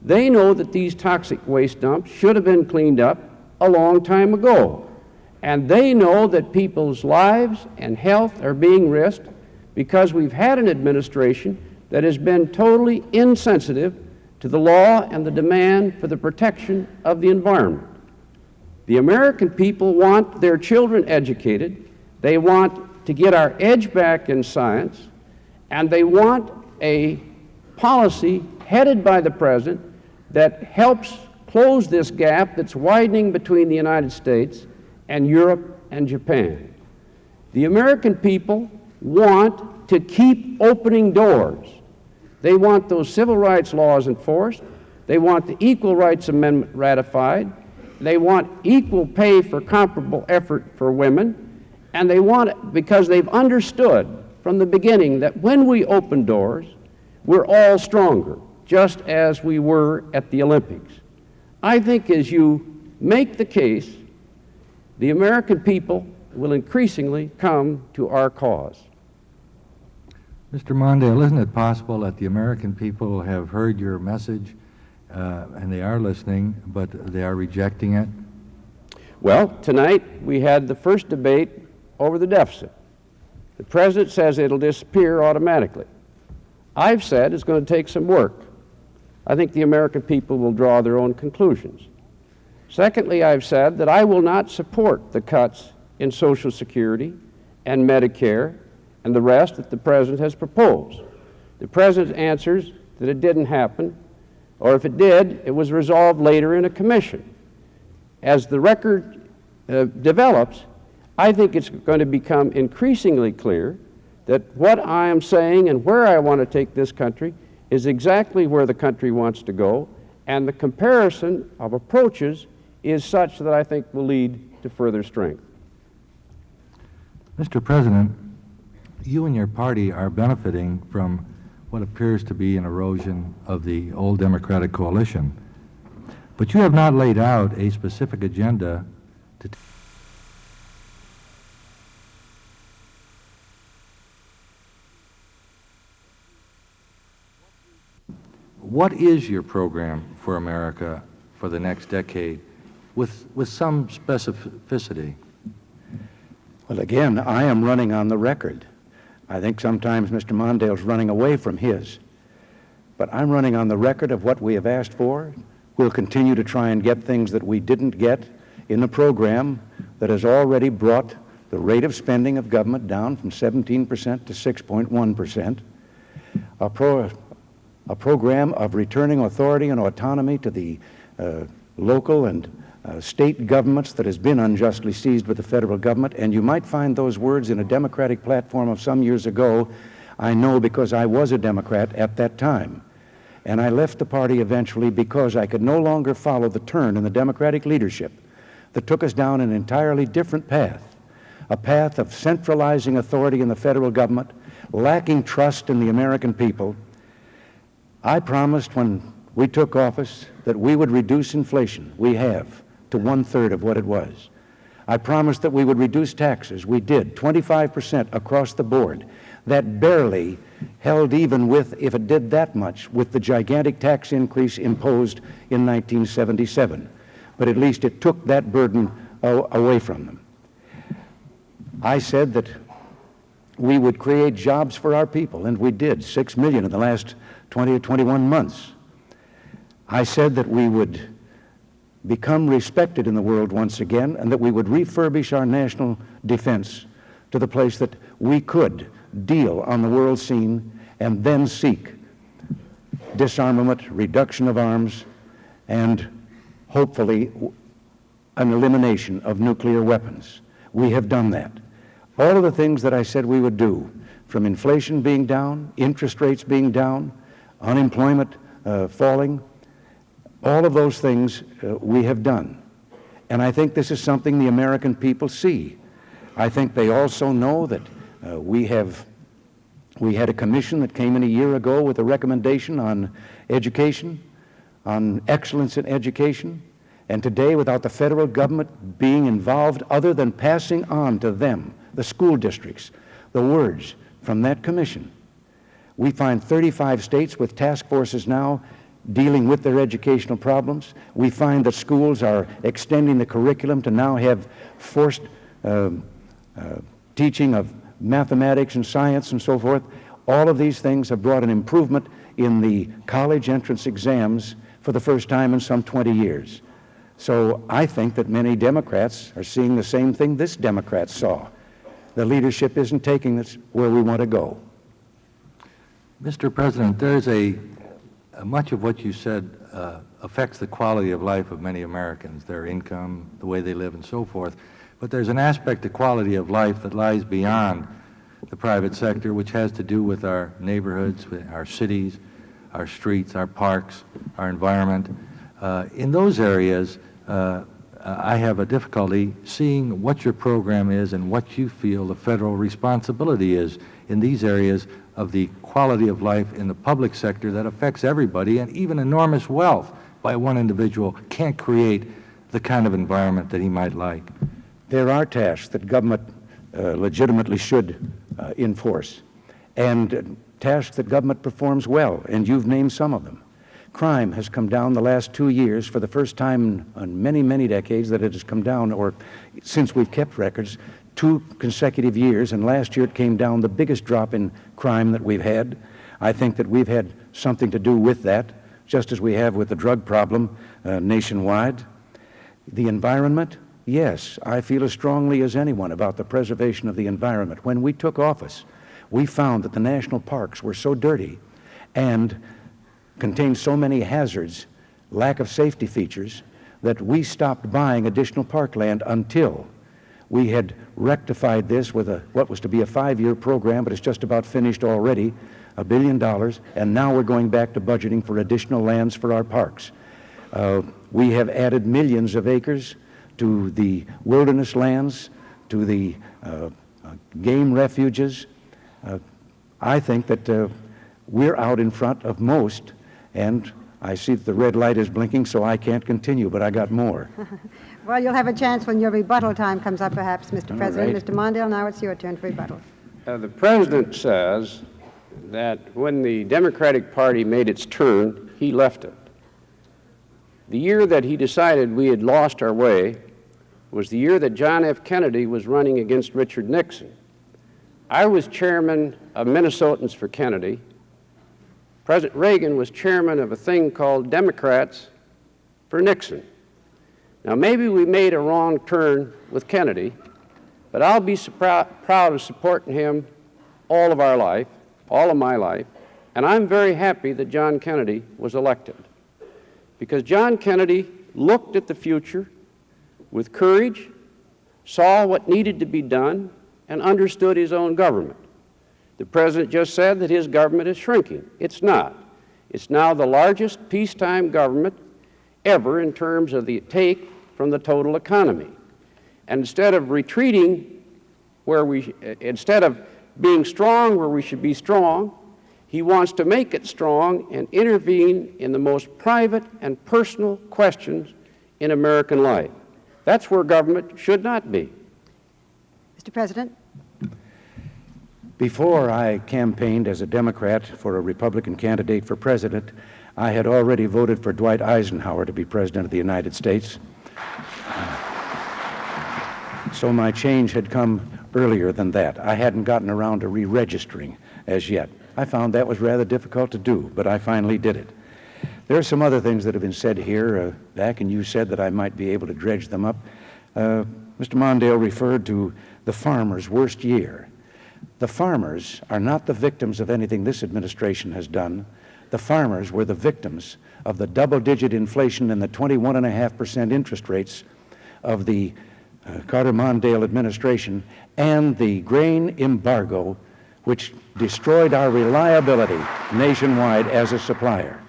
They know that these toxic waste dumps should have been cleaned up a long time ago, and they know that people's lives and health are being risked because we've had an administration that has been totally insensitive to the law and the demand for the protection of the environment. The American people want their children educated, they want to get our edge back in science, and they want a policy headed by the President that helps close this gap that's widening between the United States and Europe and Japan. The American people want to keep opening doors. They want those civil rights laws enforced. They want the Equal Rights Amendment ratified. They want equal pay for comparable effort for women. And they want it because they've understood from the beginning that when we open doors, we're all stronger, just as we were at the Olympics. I think as you make the case, the American people will increasingly come to our cause. Mr. Mondale, isn't it possible that the American people have heard your message and they are listening, but they are rejecting it? Well, tonight we had the first debate over the deficit. The President says it'll disappear automatically. I've said it's going to take some work. I think the American people will draw their own conclusions. Secondly, I've said that I will not support the cuts in Social Security and Medicare and the rest that the President has proposed. The President answers that it didn't happen, or if it did, it was resolved later in a commission. As the record develops, I think it's going to become increasingly clear that what I am saying and where I want to take this country is exactly where the country wants to go, and the comparison of approaches is such that I think will lead to further strength. Mr. President, you and your party are benefiting from what appears to be an erosion of the old Democratic coalition, but you have not laid out a specific agenda to What is your program for America for the next decade with some specificity? Well, again, I am running on the record. I think sometimes Mr. Mondale's running away from his. But I'm running on the record of what we have asked for. We'll continue to try and get things that we didn't get in a program that has already brought the rate of spending of government down from 17% to 6.1%. A program of returning authority and autonomy to the local and state governments that has been unjustly seized with the federal government. And you might find those words in a Democratic platform of some years ago. I know because I was a Democrat at that time. And I left the party eventually because I could no longer follow the turn in the Democratic leadership that took us down an entirely different path, a path of centralizing authority in the federal government, lacking trust in the American people. I promised when we took office that we would reduce inflation. We have, to 1/3 of what it was. I promised that we would reduce taxes. We did, 25% across the board. That barely held even with, if it did that much, with the gigantic tax increase imposed in 1977. But at least it took that burden away from them. I said that we would create jobs for our people, and we did, 6 million in the last 20 or 21 months. I said that we would become respected in the world once again, and that we would refurbish our national defense to the place that we could deal on the world scene and then seek disarmament, reduction of arms, and hopefully an elimination of nuclear weapons. We have done that. All of the things that I said we would do, from inflation being down, interest rates being down, unemployment falling, all of those things we have done. And I think this is something the American people see. I think they also know that we had a commission that came in a year ago with a recommendation on education, on excellence in education, and today, without the federal government being involved other than passing on to them, the school districts, the words from that commission, we find 35 states with task forces now dealing with their educational problems. We find that schools are extending the curriculum to now have forced teaching of mathematics and science and so forth. All of these things have brought an improvement in the college entrance exams for the first time in some 20 years. So I think that many Democrats are seeing the same thing this Democrat saw. The leadership isn't taking us where we want to go. Mr. President, there's much of what you said affects the quality of life of many Americans, their income, the way they live, and so forth. But there's an aspect of quality of life that lies beyond the private sector, which has to do with our neighborhoods, with our cities, our streets, our parks, our environment. In those areas, I have a difficulty seeing what your program is and what you feel the federal responsibility is in these areas of the quality of life in the public sector that affects everybody, and even enormous wealth by one individual can't create the kind of environment that he might like. There are tasks that government legitimately should enforce, and tasks that government performs well, and you've named some of them. Crime has come down the last 2 years for the first time in many, many decades that it has come down, or since we've kept records, 2 consecutive years, and last year it came down, the biggest drop in crime that we've had. I think that we've had something to do with that, just as we have with the drug problem nationwide. The environment, yes, I feel as strongly as anyone about the preservation of the environment. When we took office, we found that the national parks were so dirty, and contained so many hazards, lack of safety features, that we stopped buying additional parkland until we had rectified this with what was to be a 5-year program, but it's just about finished already, $1 billion, and now we're going back to budgeting for additional lands for our parks. We have added millions of acres to the wilderness lands, to the game refuges. I think that we're out in front of most, and I see that the red light is blinking, so I can't continue, but I got more. Well, you'll have a chance when your rebuttal time comes up, perhaps, Mr. President. right. Mr. Mondale, now it's your turn for rebuttal. The President says that when the Democratic Party made its turn, he left it. The year that he decided we had lost our way was the year that John F. Kennedy was running against Richard Nixon. I was chairman of Minnesotans for Kennedy. President Reagan was chairman of a thing called Democrats for Nixon. Now, maybe we made a wrong turn with Kennedy, but I'll be proud of supporting him all of our life, all of my life, and I'm very happy that John Kennedy was elected, because John Kennedy looked at the future with courage, saw what needed to be done, and understood his own government. The President just said that his government is shrinking. It's not. It's now the largest peacetime government ever in terms of the take from the total economy. And instead of retreating instead of being strong where we should be strong, he wants to make it strong and intervene in the most private and personal questions in American life. That's where government should not be. Mr. President? Before I campaigned as a Democrat for a Republican candidate for president, I had already voted for Dwight Eisenhower to be President of the United States. So my change had come earlier than that. I hadn't gotten around to re-registering as yet. I found that was rather difficult to do, but I finally did it. There are some other things that have been said here back, and you said that I might be able to dredge them up. Mr. Mondale referred to the farmers' worst year. The farmers are not the victims of anything this administration has done. The farmers were the victims of the double-digit inflation and the 21.5% interest rates of the Carter-Mondale administration and the grain embargo, which destroyed our reliability nationwide as a supplier.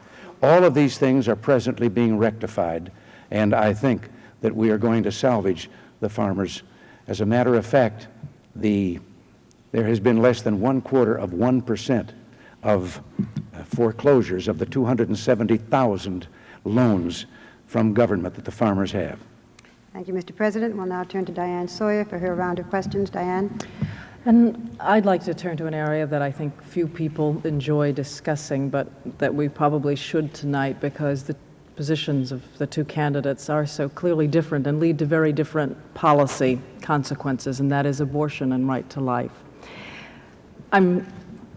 All of these things are presently being rectified, and I think that we are going to salvage the farmers. As a matter of fact, there has been less than 0.25% of foreclosures of the 270,000 loans from government that the farmers have. Thank you, Mr. President. We'll now turn to Diane Sawyer for her round of questions. Diane? And I'd like to turn to an area that I think few people enjoy discussing, but that we probably should tonight, because the positions of the two candidates are so clearly different and lead to very different policy consequences, and that is abortion and right to life. I'm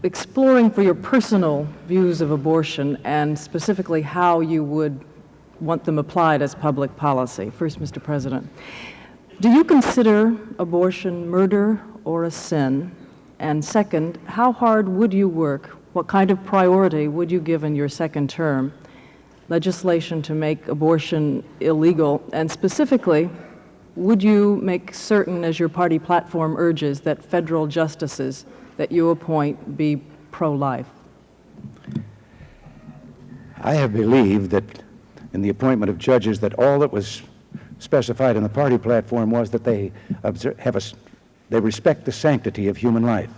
exploring for your personal views of abortion and specifically how you would want them applied as public policy. First, Mr. President, do you consider abortion murder or a sin? And second, how hard would you work? What kind of priority would you give in your second term legislation to make abortion illegal? And specifically, would you make certain, as your party platform urges, that federal justices that you appoint be pro-life? I have believed that in the appointment of judges that all that was specified in the party platform was that they respect the sanctity of human life.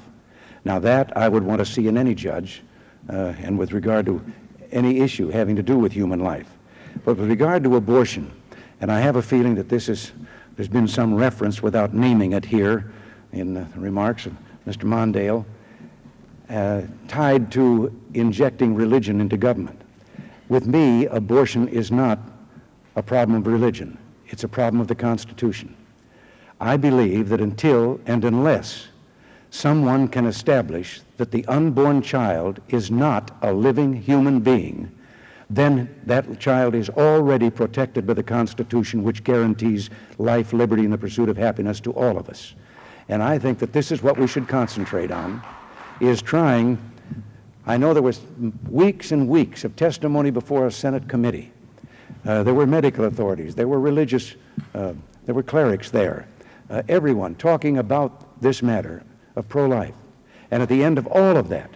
Now that I would want to see in any judge, and with regard to any issue having to do with human life. But with regard to abortion, and I have a feeling that there's been some reference without naming it here in the remarks of Mr. Mondale, tied to injecting religion into government. With me, abortion is not a problem of religion. It's a problem of the Constitution. I believe that until and unless someone can establish that the unborn child is not a living human being, then that child is already protected by the Constitution, which guarantees life, liberty, and the pursuit of happiness to all of us. And I think that this is what we should concentrate on, is trying. I know there was weeks and weeks of testimony before a Senate committee. There were medical authorities, there were religious, there were clerics there, everyone talking about this matter of pro-life. And at the end of all of that,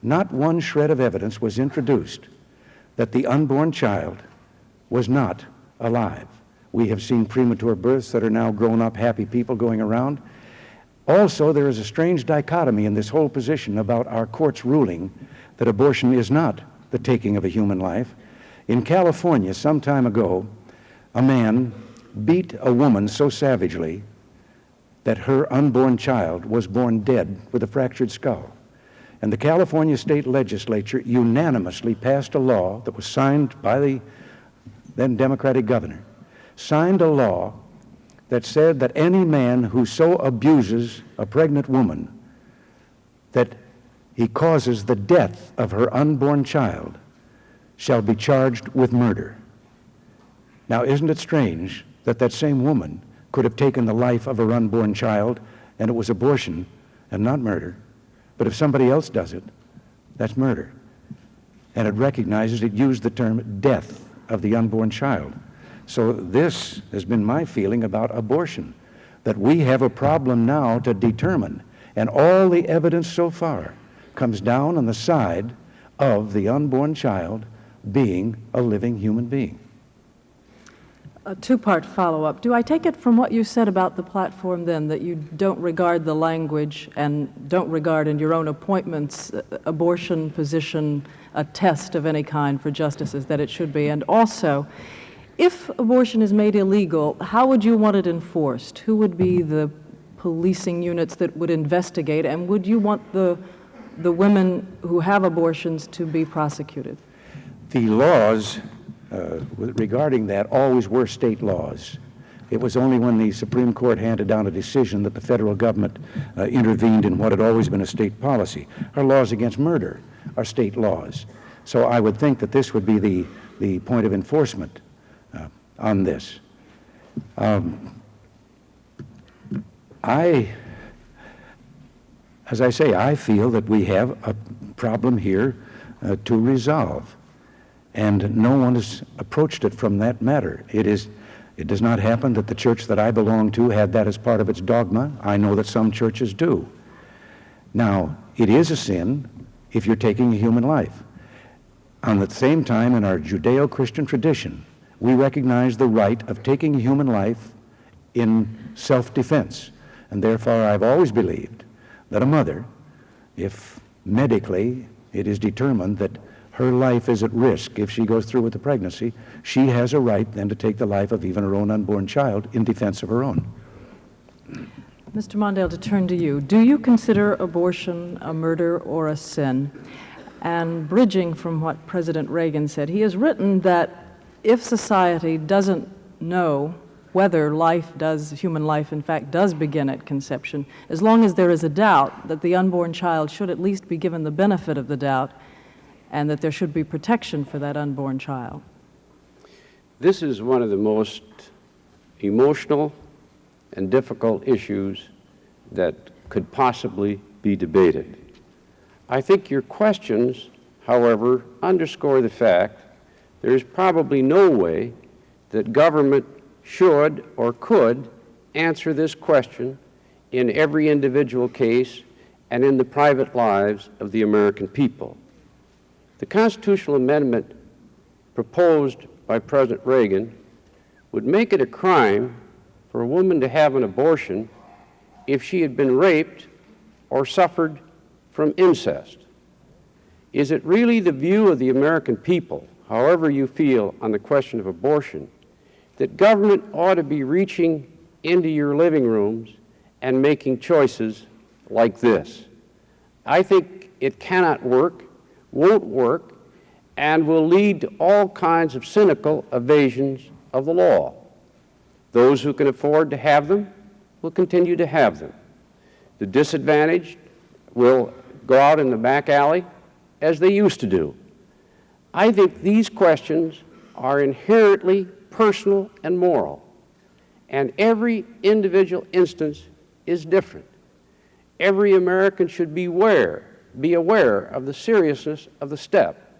not one shred of evidence was introduced that the unborn child was not alive. We have seen premature births that are now grown up, happy people going around. Also, there is a strange dichotomy in this whole position about our court's ruling that abortion is not the taking of a human life. In California, some time ago, a man beat a woman so savagely that her unborn child was born dead with a fractured skull. And the California state legislature unanimously passed a law that was signed by the then Democratic governor, signed a law that said that any man who so abuses a pregnant woman that he causes the death of her unborn child shall be charged with murder. Now, isn't it strange that that same woman could have taken the life of her unborn child and it was abortion and not murder? But if somebody else does it, that's murder. And it recognizes, it used the term death of the unborn child. So this has been my feeling about abortion, that we have a problem now to determine, and all the evidence so far comes down on the side of the unborn child being a living human being. A two-part follow-up. Do I take it from what you said about the platform then that you don't regard the language and don't regard in your own appointments abortion position a test of any kind for justices, that it should be? And also, if abortion is made illegal, how would you want it enforced? Who would be the policing units that would investigate, and would you want the women who have abortions to be prosecuted? The laws regarding that always were state laws. It was only when the Supreme Court handed down a decision that the federal government intervened in what had always been a state policy. Our laws against murder are state laws. So I would think that this would be the point of enforcement on this. As I say, I feel that we have a problem here to resolve, and no one has approached it from that matter. It does not happen that the church that I belong to had that as part of its dogma. I know that some churches do. Now, it is a sin if you're taking a human life. On the same time, in our Judeo-Christian tradition, we recognize the right of taking a human life in self-defense. And therefore, I've always believed that a mother, if medically it is determined that her life is at risk if she goes through with the pregnancy, she has a right then to take the life of even her own unborn child in defense of her own. Mr. Mondale, to turn to you, do you consider abortion a murder or a sin? And bridging from what President Reagan said, he has written that if society doesn't know whether human life in fact does begin at conception, as long as there is a doubt, that the unborn child should at least be given the benefit of the doubt, and that there should be protection for that unborn child. This is one of the most emotional and difficult issues that could possibly be debated. I think your questions, however, underscore the fact there is probably no way that government should or could answer this question in every individual case and in the private lives of the American people. The constitutional amendment proposed by President Reagan would make it a crime for a woman to have an abortion if she had been raped or suffered from incest. Is it really the view of the American people, however you feel on the question of abortion, that government ought to be reaching into your living rooms and making choices like this? I think it cannot work, won't work, and will lead to all kinds of cynical evasions of the law. Those who can afford to have them will continue to have them. The disadvantaged will go out in the back alley as they used to do. I think these questions are inherently personal and moral, and every individual instance is different. Every American should beware be aware of the seriousness of the step.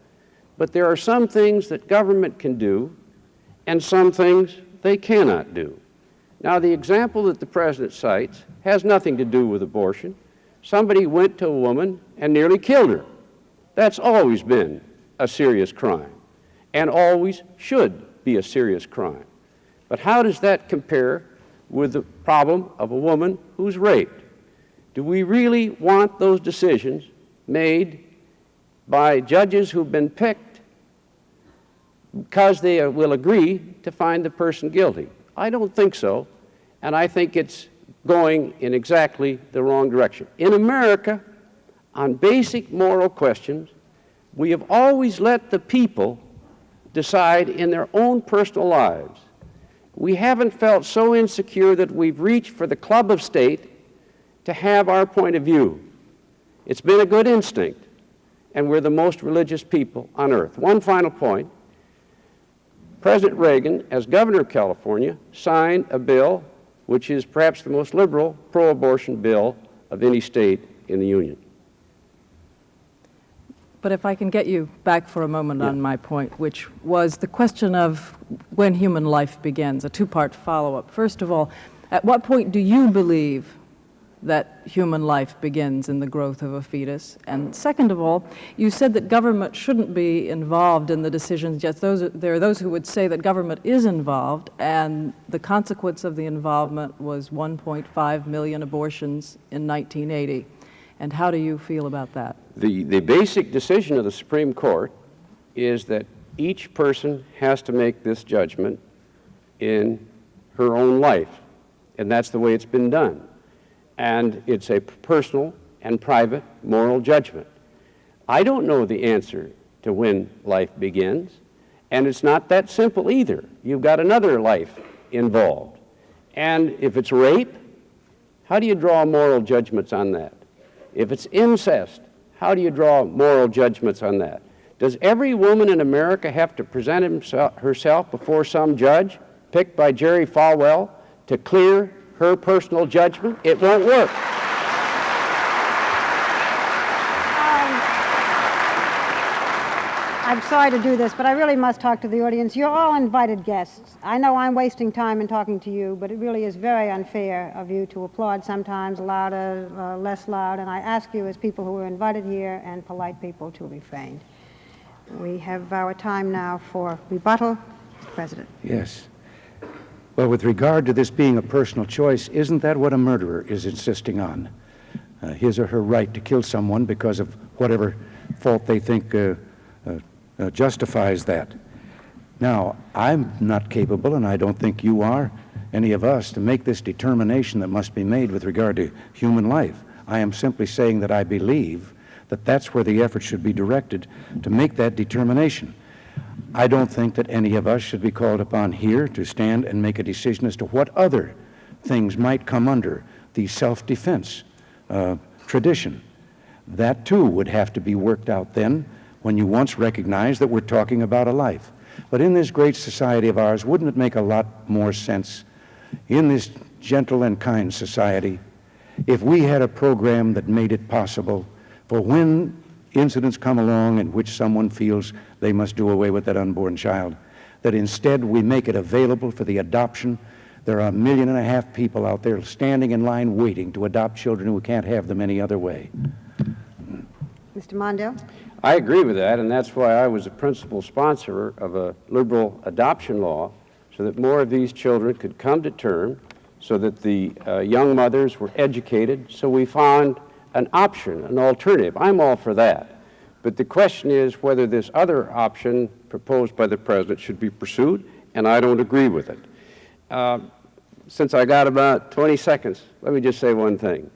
But there are some things that government can do and some things they cannot do. Now, the example that the President cites has nothing to do with abortion. Somebody went to a woman and nearly killed her. That's always been a serious crime and always should be a serious crime. But how does that compare with the problem of a woman who's raped? Do we really want those decisions made by judges who've been picked because they will agree to find the person guilty? I don't think so, and I think it's going in exactly the wrong direction. In America, on basic moral questions, we have always let the people decide in their own personal lives. We haven't felt so insecure that we've reached for the club of state to have our point of view. It's been a good instinct, and we're the most religious people on earth. One final point. President Reagan, as governor of California, signed a bill which is perhaps the most liberal pro-abortion bill of any state in the Union. But if I can get you back for a moment on my point, which was the question of when human life begins, a two-part follow-up. First of all, at what point do you believe that human life begins in the growth of a fetus? And second of all, you said that government shouldn't be involved in the decisions, yet there are those who would say that government is involved, and the consequence of the involvement was 1.5 million abortions in 1980. And how do you feel about that? The basic decision of the Supreme Court is that each person has to make this judgment in her own life, and that's the way it's been done. And it's a personal and private moral judgment. I don't know the answer to when life begins, and it's not that simple either. You've got another life involved. And if it's rape, how do you draw moral judgments on that? If it's incest, how do you draw moral judgments on that? Does every woman in America have to present herself before some judge, picked by Jerry Falwell, to clear her personal judgment? It won't work. I'm sorry to do this, but I really must talk to the audience. You're all invited guests. I know I'm wasting time in talking to you, but it really is very unfair of you to applaud sometimes louder, less loud, and I ask you as people who are invited here and polite people to refrain. We have our time now for rebuttal. Mr. President. Yes. Well, with regard to this being a personal choice, isn't that what a murderer is insisting on? His or her right to kill someone because of whatever fault they think justifies that. Now, I'm not capable, and I don't think you are, any of us, to make this determination that must be made with regard to human life. I am simply saying that I believe that that's where the effort should be directed to make that determination. I don't think that any of us should be called upon here to stand and make a decision as to what other things might come under the self-defense tradition. That, too, would have to be worked out then when you once recognize that we're talking about a life. But in this great society of ours, wouldn't it make a lot more sense in this gentle and kind society if we had a program that made it possible for when incidents come along in which someone feels they must do away with that unborn child, that instead we make it available for the adoption? There are 1.5 million people out there standing in line waiting to adopt children who can't have them any other way. Mr. Mondale. I agree with that, and that's why I was a principal sponsor of a liberal adoption law, so that more of these children could come to term, so that the young mothers were educated, so we found an option, an alternative. I'm all for that. But the question is whether this other option proposed by the President should be pursued, and I don't agree with it. Since I got about 20 seconds, let me just say one thing.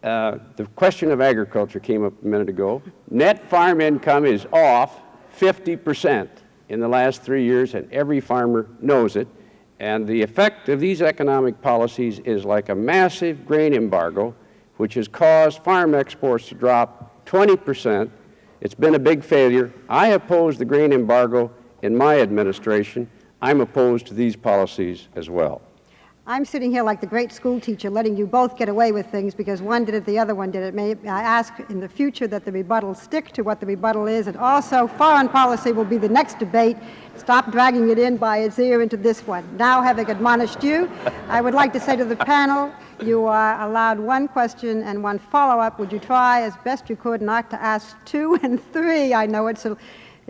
The question of agriculture came up a minute ago. Net farm income is off 50% in the last 3 years, and every farmer knows it. And the effect of these economic policies is like a massive grain embargo, which has caused farm exports to drop 20%. It's been a big failure. I oppose the grain embargo in my administration. I'm opposed to these policies as well. I'm sitting here like the great school teacher, letting you both get away with things because one did it, the other one did it. May I ask in the future that the rebuttal stick to what the rebuttal is, and also foreign policy will be the next debate. Stop dragging it in by its ear into this one. Now, having admonished you, I would like to say to the panel, you are allowed one question and one follow-up. Would you try as best you could not to ask 2 and 3? I know it's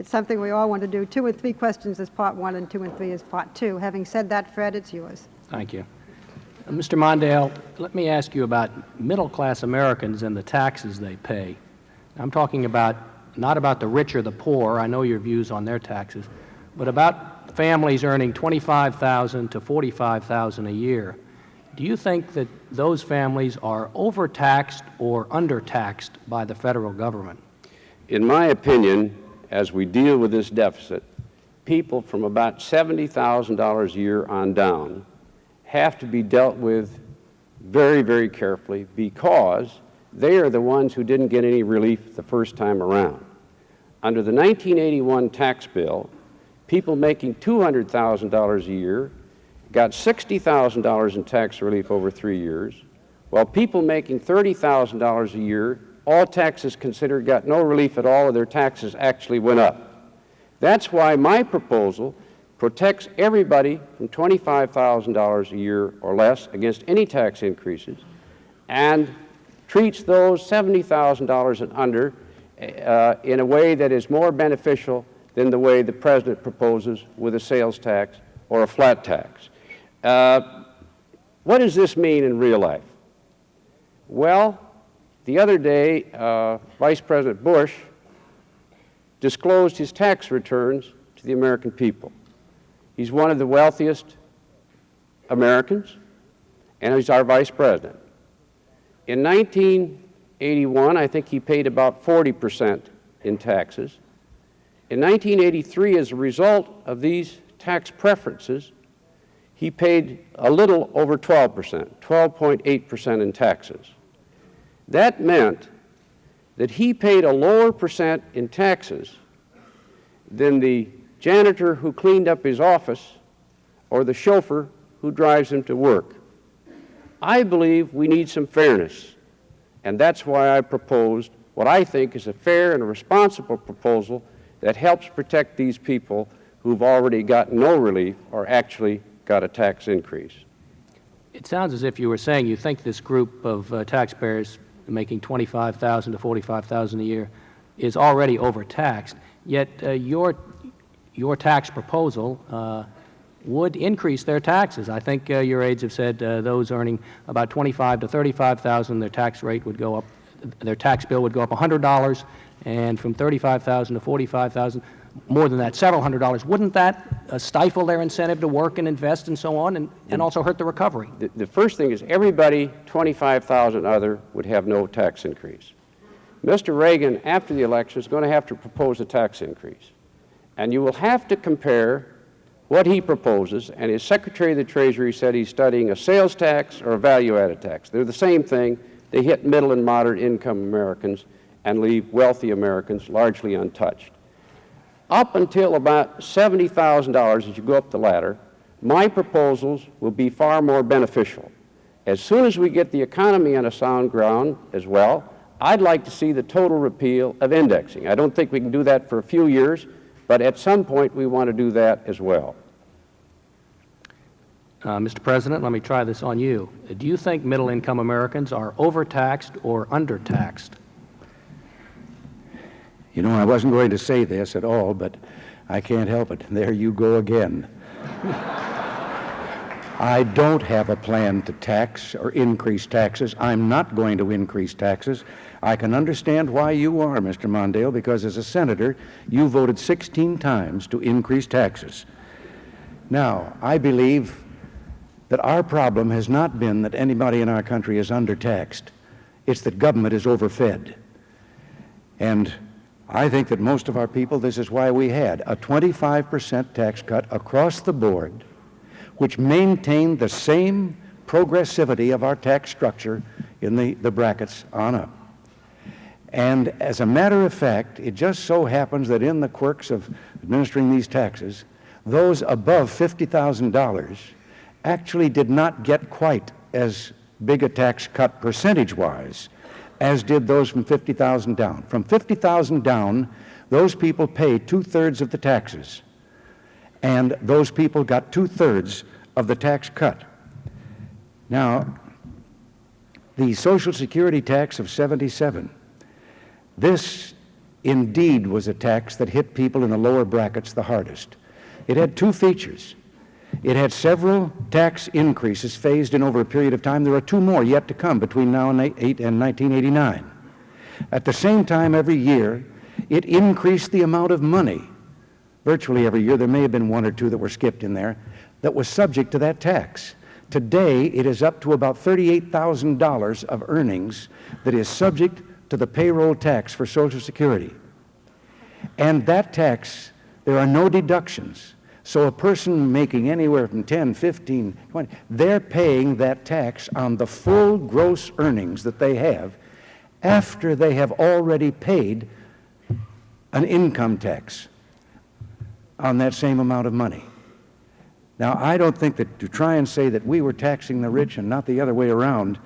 something we all want to do. 2 and 3 questions is part 1 and 2 and 3 is part 2. Having said that, Fred, it's yours. Thank you. Mr. Mondale, let me ask you about middle-class Americans and the taxes they pay. I'm talking about, not about the rich or the poor, I know your views on their taxes, but about families earning $25,000 to $45,000 a year. Do you think that those families are overtaxed or undertaxed by the federal government? In my opinion, as we deal with this deficit, people from about $70,000 a year on down have to be dealt with very, very carefully because they are the ones who didn't get any relief the first time around. Under the 1981 tax bill, people making $200,000 a year got $60,000 in tax relief over 3 years, while people making $30,000 a year, all taxes considered, got no relief at all, or their taxes actually went up. That's why my proposal protects everybody from $25,000 a year or less against any tax increases and treats those $70,000 and under in a way that is more beneficial than the way the President proposes with a sales tax or a flat tax. What does this mean in real life? Well, the other day, Vice President Bush disclosed his tax returns to the American people. He's one of the wealthiest Americans, and he's our Vice President. In 1981, I think he paid about 40% in taxes. In 1983, as a result of these tax preferences, he paid a little over 12%, 12.8% in taxes. That meant that he paid a lower percent in taxes than the janitor who cleaned up his office or the chauffeur who drives him to work. I believe we need some fairness, and that's why I proposed what I think is a fair and a responsible proposal that helps protect these people who've already got no relief or actually got a tax increase. It sounds as if you were saying you think this group of taxpayers making $25,000 to $45,000 a year is already overtaxed, yet your tax proposal would increase their taxes. I think your aides have said those earning about $25,000 to $35,000, their tax rate would go up, their tax bill would go up $100, and from $35,000 to $45,000, more than that, several $100s. Wouldn't that stifle their incentive to work and invest and so on, and also hurt the recovery? The first thing is everybody 25,000 other would have no tax increase. Mr. Reagan, after the election, is going to have to propose a tax increase. And you will have to compare what he proposes, and his Secretary of the Treasury said he's studying a sales tax or a value-added tax. They're the same thing. They hit middle and moderate income Americans and leave wealthy Americans largely untouched. Up until about $70,000 as you go up the ladder, my proposals will be far more beneficial. As soon as we get the economy on a sound ground as well, I'd like to see the total repeal of indexing. I don't think we can do that for a few years, but at some point we want to do that as well. Mr. President, let me try this on you. Do you think middle-income Americans are overtaxed or undertaxed? You know, I wasn't going to say this at all, but I can't help it. There you go again. I don't have a plan to tax or increase taxes. I'm not going to increase taxes. I can understand why you are, Mr. Mondale, because as a senator, you voted 16 times to increase taxes. Now, I believe that our problem has not been that anybody in our country is undertaxed. It's that government is overfed. And I think that most of our people, this is why we had a 25% tax cut across the board, which maintained the same progressivity of our tax structure in the brackets on up. And as a matter of fact, it just so happens that in the quirks of administering these taxes, those above $50,000 actually did not get quite as big a tax cut percentage-wise as did those from 50,000 down. From 50,000 down, those people pay 2/3 of the taxes, and those people got 2/3 of the tax cut. Now, the Social Security tax of 77, this indeed was a tax that hit people in the lower brackets the hardest. It had two features. It had several tax increases phased in over a period of time. There are two more yet to come between now and 1989. At the same time, every year, it increased the amount of money. Virtually every year, there may have been one or two that were skipped in there, that was subject to that tax. Today, it is up to about $38,000 of earnings that is subject to the payroll tax for Social Security. And that tax, there are no deductions. So a person making anywhere from 10, 15, 20, they're paying that tax on the full gross earnings that they have after they have already paid an income tax on that same amount of money. Now, I don't think that to try and say that we were taxing the rich and not the other way around,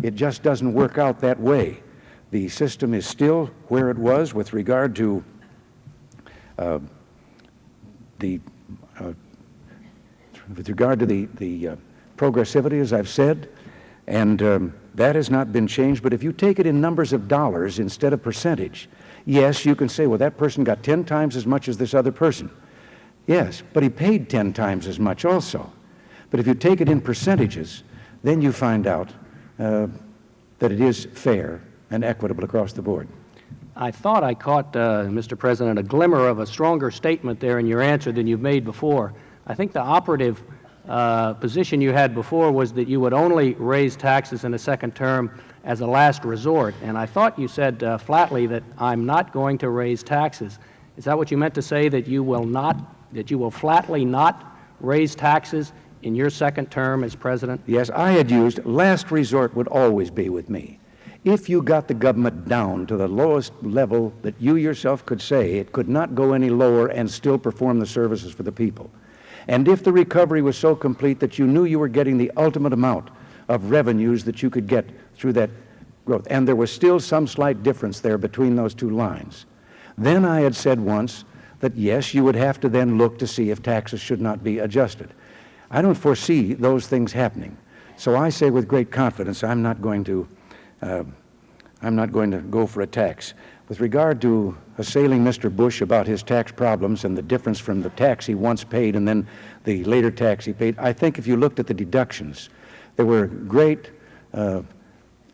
it just doesn't work out that way. The system is still where it was with regard to the progressivity, as I've said, and that has not been changed. But if you take it in numbers of dollars instead of percentage, yes, you can say, well, that person got 10 times as much as this other person. Yes, but he paid 10 times as much also. But if you take it in percentages, then you find out that it is fair and equitable across the board. I thought I caught, Mr. President, a glimmer of a stronger statement there in your answer than you've made before. I think the operative position you had before was that you would only raise taxes in a second term as a last resort, and I thought you said flatly that I'm not going to raise taxes. Is that what you meant to say, that you will flatly not raise taxes in your second term as president? Yes, I had used last resort would always be with me. If you got the government down to the lowest level that you yourself could say it could not go any lower and still perform the services for the people, and if the recovery was so complete that you knew you were getting the ultimate amount of revenues that you could get through that growth, and there was still some slight difference there between those two lines, then I had said once that yes, you would have to then look to see if taxes should not be adjusted. I don't foresee those things happening. So I say with great confidence, I'm not going to go for a tax. With regard to assailing Mr. Bush about his tax problems and the difference from the tax he once paid and then the later tax he paid, I think if you looked at the deductions, there were great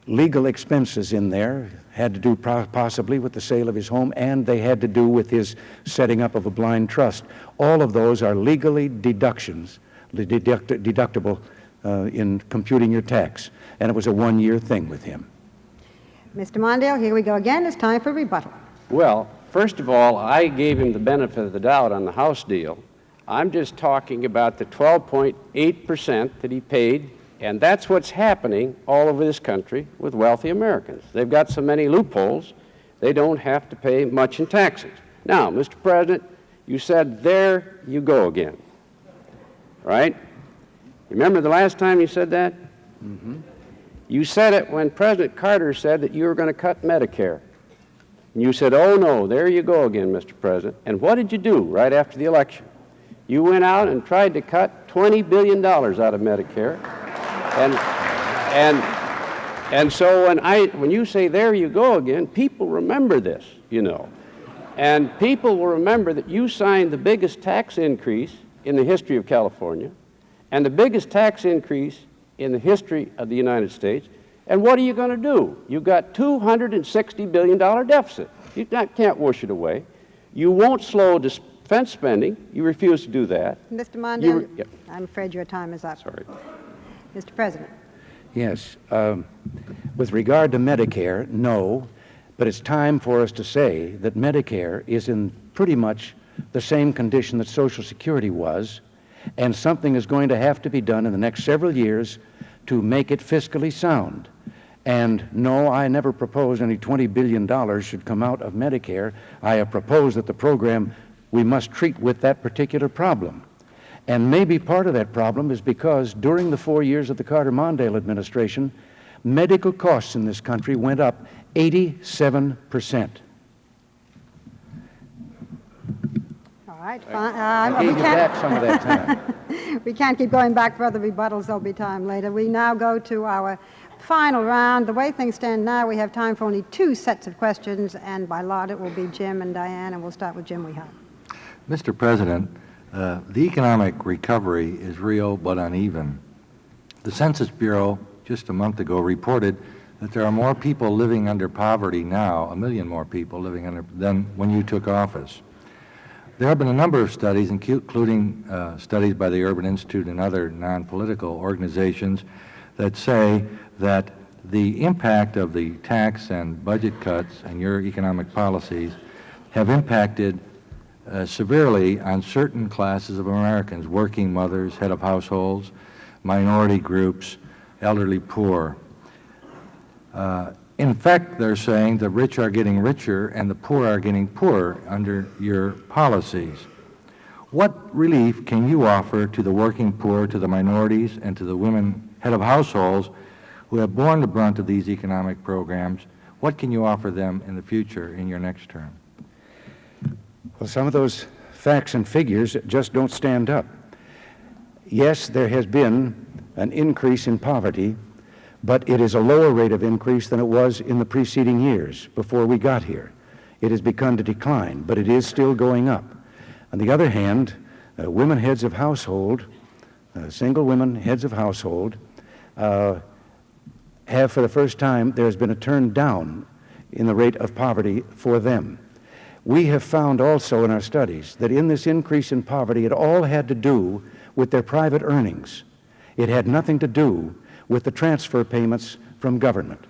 legal expenses in there, had to do possibly with the sale of his home, and they had to do with his setting up of a blind trust. All of those are legally deductible in computing your tax, and it was a one-year thing with him. Mr. Mondale, here we go again. It's time for rebuttal. Well, first of all, I gave him the benefit of the doubt on the House deal. I'm just talking about the 12.8% that he paid, and that's what's happening all over this country with wealthy Americans. They've got so many loopholes, they don't have to pay much in taxes. Now, Mr. President, you said, there you go again, right? Remember the last time you said that? Mm-hmm. You said it when President Carter said that you were going to cut Medicare. And you said, oh no, there you go again, Mr. President. And what did you do right after the election? You went out and tried to cut $20 billion out of Medicare. And so when you say there you go again, people remember this, you know. And people will remember that you signed the biggest tax increase in the history of California and the biggest tax increase in the history of the United States. And what are you going to do? You've got $260 billion deficit. You can't wash it away. You won't slow defense spending. You refuse to do that. Mr. Mondale, I'm afraid your time is up. Sorry. Mr. President. Yes. With regard to Medicare, no. But it's time for us to say that Medicare is in pretty much the same condition that Social Security was, and something is going to have to be done in the next several years to make it fiscally sound. And no, I never proposed any $20 billion should come out of Medicare. I have proposed that the program we must treat with that particular problem. And maybe part of that problem is because during the 4 years of the Carter-Mondale administration, medical costs in this country went up 87%. All right, I fine. gave you back some of that time. We can't keep going back for other rebuttals. There'll be time later. We now go to our final round. The way things stand now, we have time for only 2 sets of questions, and by lot it will be Jim and Diane, and we'll start with Jim Weha. Mr. President, the economic recovery is real but uneven. The Census Bureau just a month ago reported that there are more people living under poverty now, 1 million more people living under, than when you took office. There have been a number of studies, including studies by the Urban Institute and other non-political organizations, that say that the impact of the tax and budget cuts and your economic policies have impacted severely on certain classes of Americans: working mothers, head of households, minority groups, elderly poor. In fact, they're saying the rich are getting richer and the poor are getting poorer under your policies. What relief can you offer to the working poor, to the minorities, and to the women head of households who have borne the brunt of these economic programs? What can you offer them in the future in your next term? Well, some of those facts and figures just don't stand up. Yes, there has been an increase in poverty, but it is a lower rate of increase than it was in the preceding years before we got here. It has begun to decline, but it is still going up. On the other hand, women heads of household, single women heads of household, have for the first time, there has been a turn down in the rate of poverty for them. We have found also in our studies that in this increase in poverty, it all had to do with their private earnings. It had nothing to do with the transfer payments from government,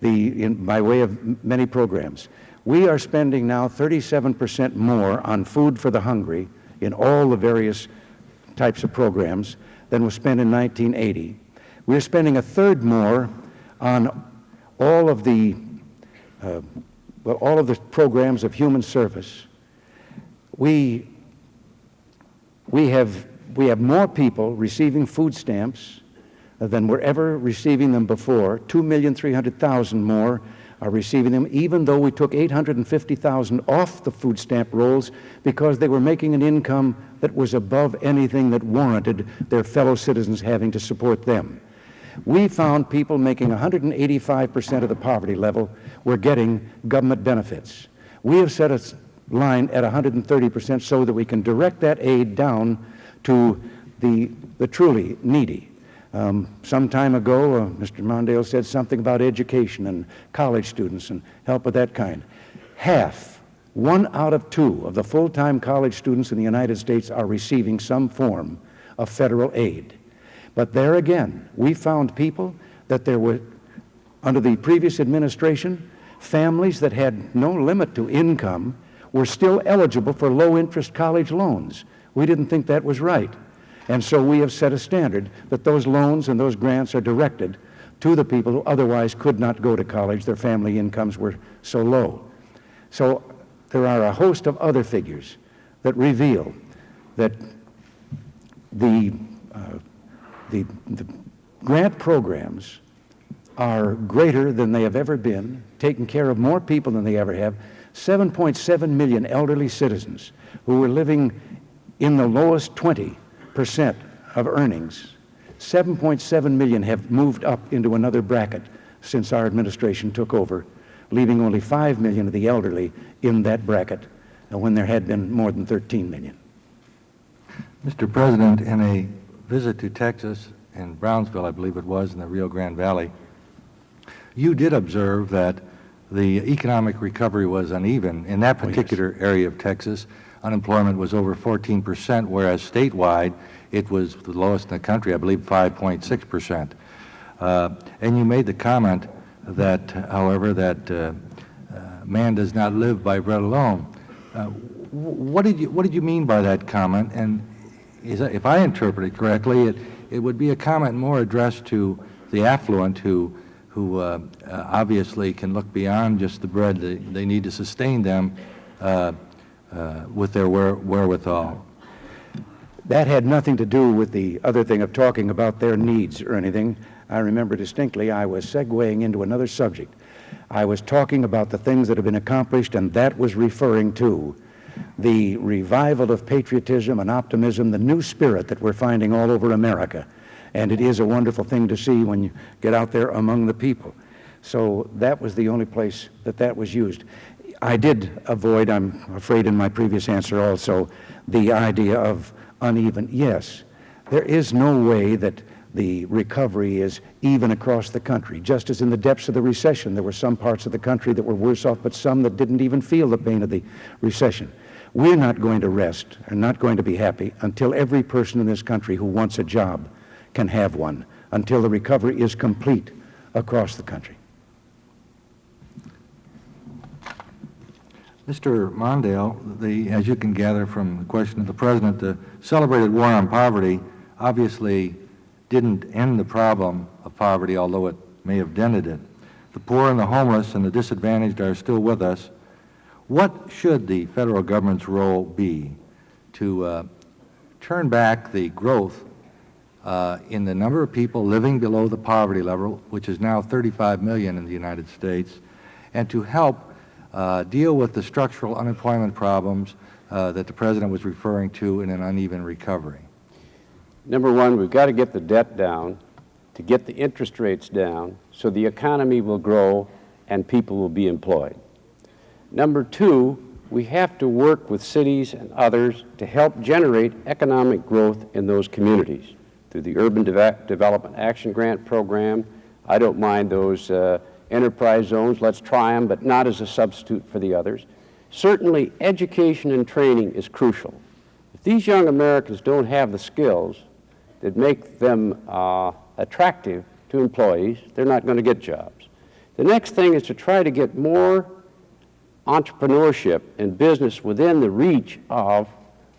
by way of many programs. We are spending now 37% more on food for the hungry in all the various types of programs than was spent in 1980. We're spending a third more on all of the programs of human service. We have more people receiving food stamps than were ever receiving them before. 2,300,000 more are receiving them, even though we took 850,000 off the food stamp rolls because they were making an income that was above anything that warranted their fellow citizens having to support them. We found people making 185% of the poverty level were getting government benefits. We have set a line at 130% so that we can direct that aid down to the truly needy. Some time ago, Mr. Mondale said something about education and college students and help of that kind. Half, 1 out of 2 of the full-time college students in the United States are receiving some form of federal aid. But there again, we found people that there were, under the previous administration, families that had no limit to income were still eligible for low-interest college loans. We didn't think that was right. And so we have set a standard that those loans and those grants are directed to the people who otherwise could not go to college. Their family incomes were so low. So there are a host of other figures that reveal that the grant programs are greater than they have ever been, taking care of more people than they ever have. 7.7 million elderly citizens who were living in the lowest 20% of earnings. 7.7 million have moved up into another bracket since our administration took over, leaving only 5 million of the elderly in that bracket when there had been more than 13 million. Mr. President, in a visit to Texas, in Brownsville, I believe it was, in the Rio Grande Valley, you did observe that the economic recovery was uneven. In that particular area of Texas, unemployment was over 14%, whereas statewide it was the lowest in the country, I believe 5.6%. And you made the comment that, however, that man does not live by bread alone. What did you mean by that comment? And if I interpret it correctly, it would be a comment more addressed to the affluent who obviously can look beyond just the bread they need to sustain them with their wherewithal. That had nothing to do with the other thing of talking about their needs or anything. I remember distinctly I was segueing into another subject. I was talking about the things that have been accomplished, and that was referring to the revival of patriotism and optimism, the new spirit that we're finding all over America. And it is a wonderful thing to see when you get out there among the people. So that was the only place that that was used. I did avoid, I'm afraid in my previous answer also, the idea of uneven. Yes, there is no way that the recovery is even across the country. Just as in the depths of the recession, there were some parts of the country that were worse off, but some that didn't even feel the pain of the recession. We're not going to rest and not going to be happy until every person in this country who wants a job can have one, until the recovery is complete across the country. Mr. Mondale, as you can gather from the question of the President, the celebrated war on poverty obviously didn't end the problem of poverty, although it may have dented it. The poor and the homeless and the disadvantaged are still with us. What should the federal government's role be to turn back the growth in the number of people living below the poverty level, which is now 35 million in the United States, and to help deal with the structural unemployment problems that the President was referring to in an uneven recovery? Number one, we've got to get the debt down, to get the interest rates down, so the economy will grow and people will be employed. Number two, we have to work with cities and others to help generate economic growth in those communities through the Urban Development Action Grant Program. I don't mind those enterprise zones. Let's try them, but not as a substitute for the others. Certainly, education and training is crucial. If these young Americans don't have the skills that make them attractive to employees, they're not going to get jobs. The next thing is to try to get more entrepreneurship and business within the reach of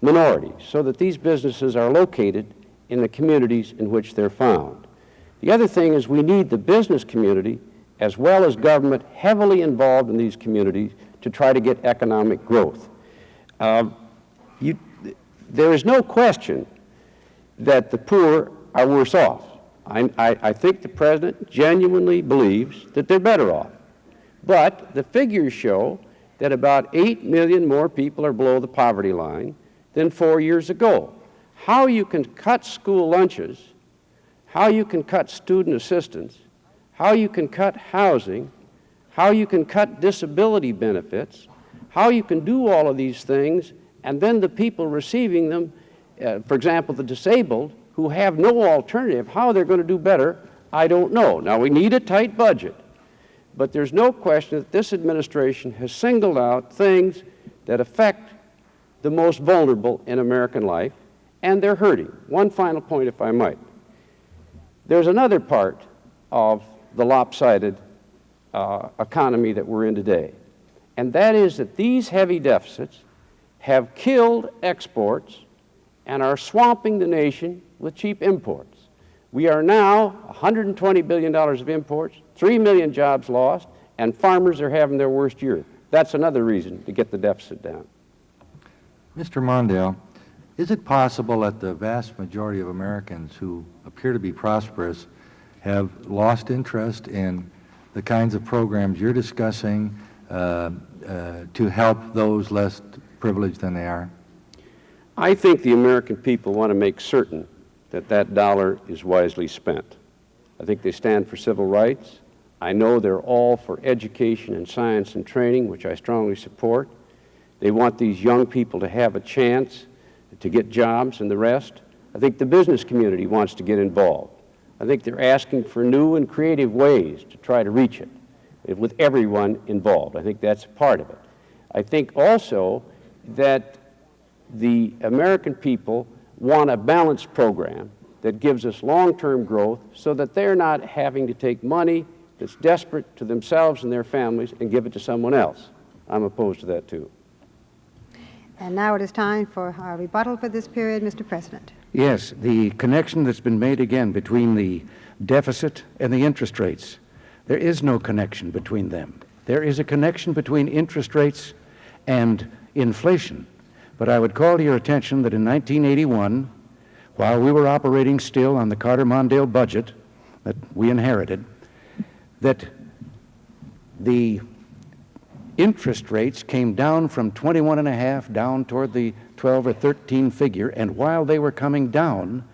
minorities so that these businesses are located in the communities in which they're found. The other thing is we need the business community as well as government heavily involved in these communities to try to get economic growth. There is no question that the poor are worse off. I think the President genuinely believes that they're better off. But the figures show that about 8 million more people are below the poverty line than 4 years ago. How you can cut school lunches, how you can cut student assistance, how you can cut housing, how you can cut disability benefits, how you can do all of these things, and then the people receiving them, for example, the disabled, who have no alternative, how they're going to do better, I don't know. Now, we need a tight budget, but there's no question that this administration has singled out things that affect the most vulnerable in American life, and they're hurting. One final point, if I might. There's another part of the lopsided economy that we're in today, and that is that these heavy deficits have killed exports and are swamping the nation with cheap imports. We are now $120 billion of imports, 3 million jobs lost, and farmers are having their worst year. That's another reason to get the deficit down. Mr. Mondale, is it possible that the vast majority of Americans who appear to be prosperous have lost interest in the kinds of programs you're discussing to help those less privileged than they are? I think the American people want to make certain that that dollar is wisely spent. I think they stand for civil rights. I know they're all for education and science and training, which I strongly support. They want these young people to have a chance to get jobs and the rest. I think the business community wants to get involved. I think they're asking for new and creative ways to try to reach it with everyone involved. I think that's part of it. I think also that the American people want a balanced program that gives us long-term growth so that they're not having to take money that's desperate to themselves and their families and give it to someone else. I'm opposed to that too. And now it is time for our rebuttal for this period, Mr. President. Yes, the connection that's been made again between the deficit and the interest rates. There is no connection between them. There is a connection between interest rates and inflation. But I would call to your attention that in 1981, while we were operating still on the Carter-Mondale budget that we inherited, that the interest rates came down from 21.5 down toward the 12 or 13 figure, and while they were coming down,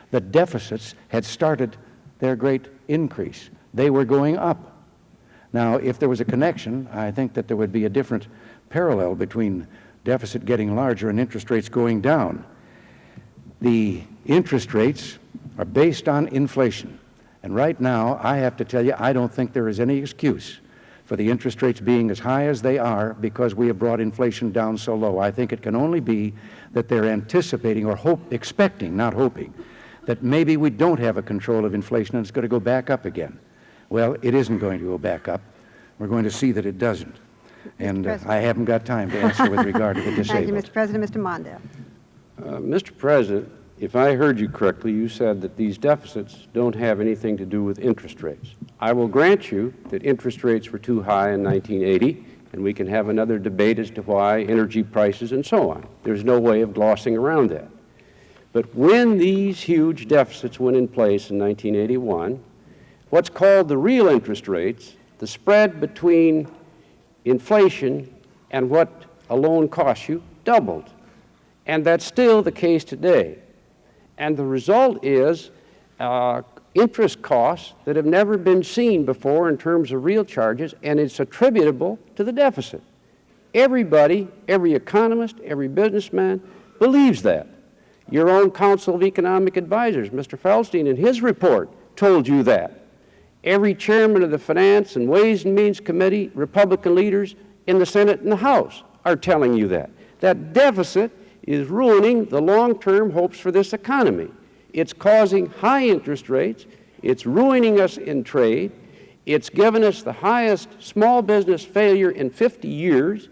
the deficits had started their great increase. They were going up. Now, if there was a connection, I think that there would be a different parallel between deficit getting larger and interest rates going down. The interest rates are based on inflation. And right now, I have to tell you, I don't think there is any excuse for the interest rates being as high as they are because we have brought inflation down so low. I think it can only be that they're anticipating or expecting, not hoping, that maybe we don't have a control of inflation and it's going to go back up again. Well, it isn't going to go back up. We're going to see that it doesn't. And I haven't got time to answer with regard to the disabled. Thank you, Mr. President. Mr. Mondale. Mr. President, if I heard you correctly, you said that these deficits don't have anything to do with interest rates. I will grant you that interest rates were too high in 1980, and we can have another debate as to why, energy prices and so on. There's no way of glossing around that. But when these huge deficits went in place in 1981, what's called the real interest rates, the spread between inflation and what a loan costs you, doubled. And that's still the case today. And the result is interest costs that have never been seen before in terms of real charges, and it's attributable to the deficit. Everybody, every economist, every businessman believes that. Your own Council of Economic Advisors, Mr. Feldstein, in his report told you that. Every chairman of the Finance and Ways and Means Committee, Republican leaders in the Senate and the House are telling you that. That deficit is ruining the long-term hopes for this economy. It's causing high interest rates. It's ruining us in trade. It's given us the highest small business failure in 50 years.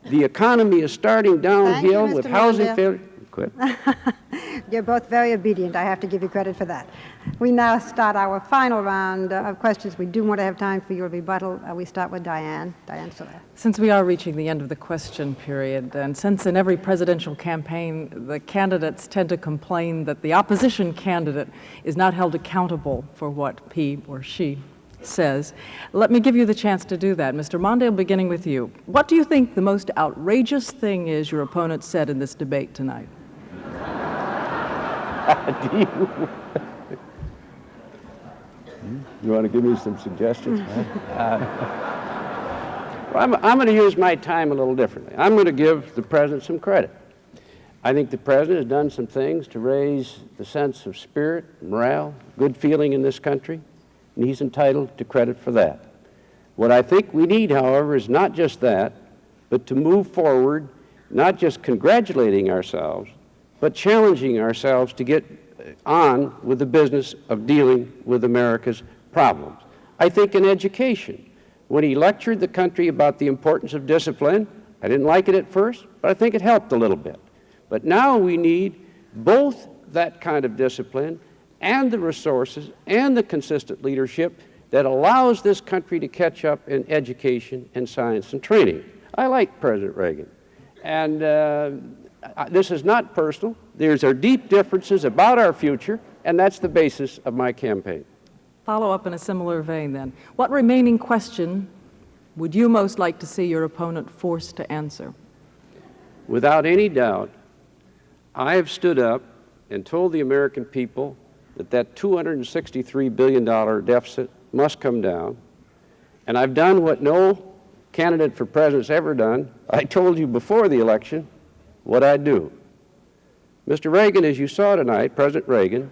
The economy is starting downhill with housing failure. Quit. You're both very obedient. I have to give you credit for that. We now start our final round of questions. We do want to have time for your rebuttal. We start with Diane. Diane Sawyer. Since we are reaching the end of the question period, and since in every presidential campaign the candidates tend to complain that the opposition candidate is not held accountable for what he or she says, let me give you the chance to do that. Mr. Mondale, beginning with you. What do you think the most outrageous thing is your opponent said in this debate tonight? You want to give me some suggestions? I'm going to use my time a little differently. I'm going to give the President some credit. I think the President has done some things to raise the sense of spirit, morale, good feeling in this country, and he's entitled to credit for that. What I think we need, however, is not just that, but to move forward, not just congratulating ourselves, but challenging ourselves to get on with the business of dealing with America's problems. I think in education, when he lectured the country about the importance of discipline, I didn't like it at first, but I think it helped a little bit. But now we need both that kind of discipline and the resources and the consistent leadership that allows this country to catch up in education and science and training. I like President Reagan. And this is not personal. There's our deep differences about our future, and that's the basis of my campaign. Follow up in a similar vein, then. What remaining question would you most like to see your opponent forced to answer? Without any doubt, I have stood up and told the American people that that $263 billion deficit must come down, and I've done what no candidate for president's ever done. I told you before the election what I'd do. Mr. Reagan, as you saw tonight, President Reagan,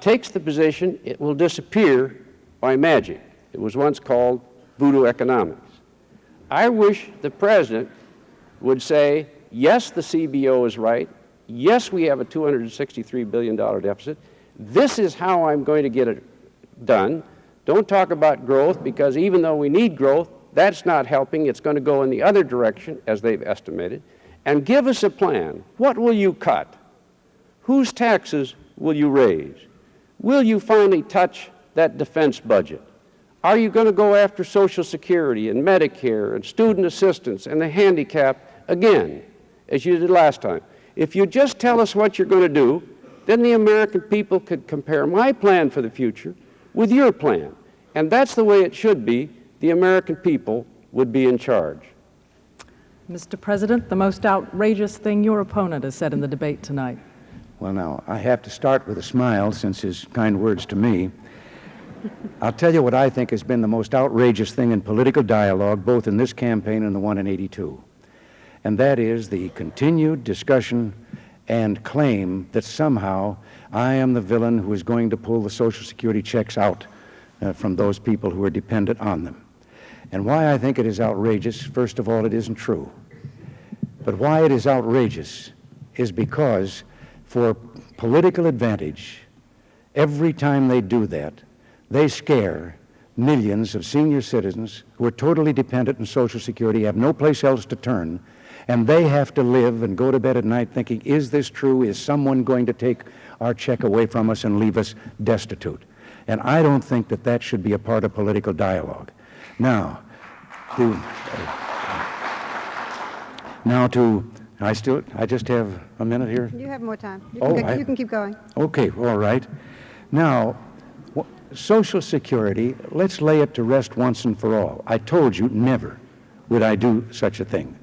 takes the position it will disappear by magic. It was once called voodoo economics. I wish the President would say, yes, the CBO is right. Yes, we have a $263 billion deficit. This is how I'm going to get it done. Don't talk about growth, because even though we need growth, that's not helping. It's going to go in the other direction, as they've estimated. And give us a plan. What will you cut? Whose taxes will you raise? Will you finally touch that defense budget? Are you going to go after Social Security and Medicare and student assistance and the handicap again, as you did last time? If you just tell us what you're going to do, then the American people could compare my plan for the future with your plan. And that's the way it should be. The American people would be in charge. Mr. President, the most outrageous thing your opponent has said in the debate tonight. Well, now, I have to start with a smile since his kind words to me. I'll tell you what I think has been the most outrageous thing in political dialogue, both in this campaign and the one in '82. And that is the continued discussion and claim that somehow I am the villain who is going to pull the Social Security checks out from those people who are dependent on them. And why I think it is outrageous, first of all, it isn't true. But why it is outrageous is because for political advantage, every time they do that, they scare millions of senior citizens who are totally dependent on Social Security, have no place else to turn, and they have to live and go to bed at night thinking, is this true? Is someone going to take our check away from us and leave us destitute? And I don't think that that should be a part of political dialogue. Now, I just have a minute here? You have more time. You can keep going. Okay, all right. Now, Social Security, let's lay it to rest once and for all. I told you never would I do such a thing.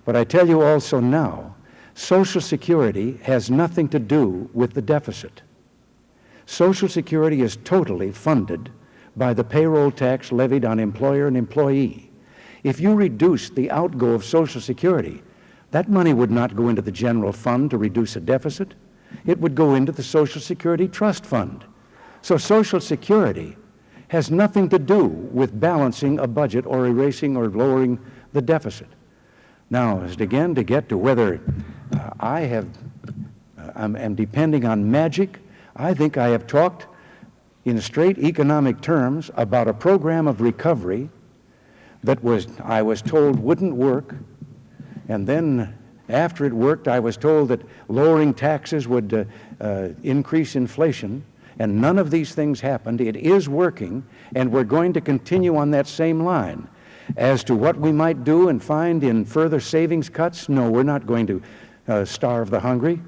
But I tell you also now, Social Security has nothing to do with the deficit. Social Security is totally funded by the payroll tax levied on employer and employee. If you reduce the outgo of Social Security, that money would not go into the general fund to reduce a deficit. It would go into the Social Security Trust Fund. So Social Security has nothing to do with balancing a budget or erasing or lowering the deficit. Now, again, to get to whether I'm depending on magic, I think I have talked in straight economic terms about a program of recovery that I was told wouldn't work, and then after it worked, I was told that lowering taxes would increase inflation, and none of these things happened. It is working, and we're going to continue on that same line. As to what we might do and find in further savings cuts, no, we're not going to starve the hungry,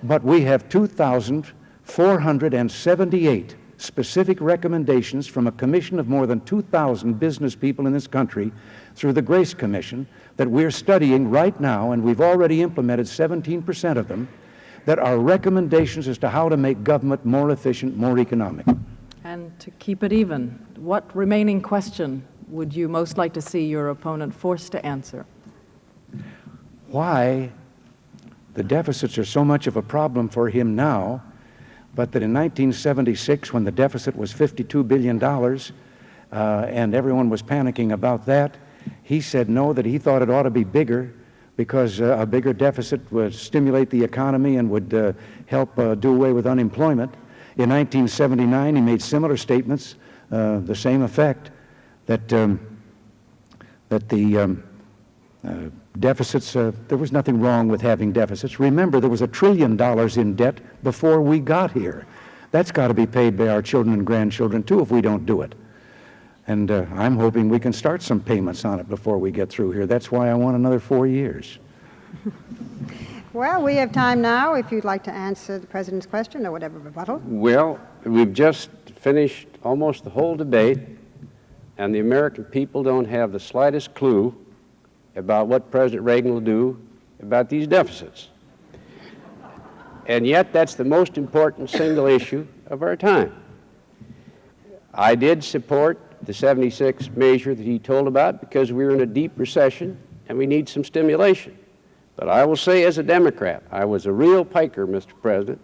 but we have 2,478 specific recommendations from a commission of more than 2,000 business people in this country through the Grace Commission that we're studying right now, and we've already implemented 17% of them, that are recommendations as to how to make government more efficient, more economic. And to keep it even, what remaining question would you most like to see your opponent forced to answer? Why the deficits are so much of a problem for him now, but that in 1976, when the deficit was $52 billion, and everyone was panicking about that, he said no, that he thought it ought to be bigger because a bigger deficit would stimulate the economy and would help do away with unemployment. In 1979, he made similar statements, the same effect, that the deficits, there was nothing wrong with having deficits. Remember, there was $1 trillion in debt before we got here. That's got to be paid by our children and grandchildren, too, if we don't do it. And I'm hoping we can start some payments on it before we get through here. That's why I want another 4 years. Well, we have time now if you'd like to answer the President's question or whatever rebuttal. Well, we've just finished almost the whole debate, and the American people don't have the slightest clue about what President Reagan will do about these deficits. And yet, that's the most important single issue of our time. I did support the 76 measure that he told about because we were in a deep recession and we need some stimulation. But I will say, as a Democrat, I was a real piker, Mr. President.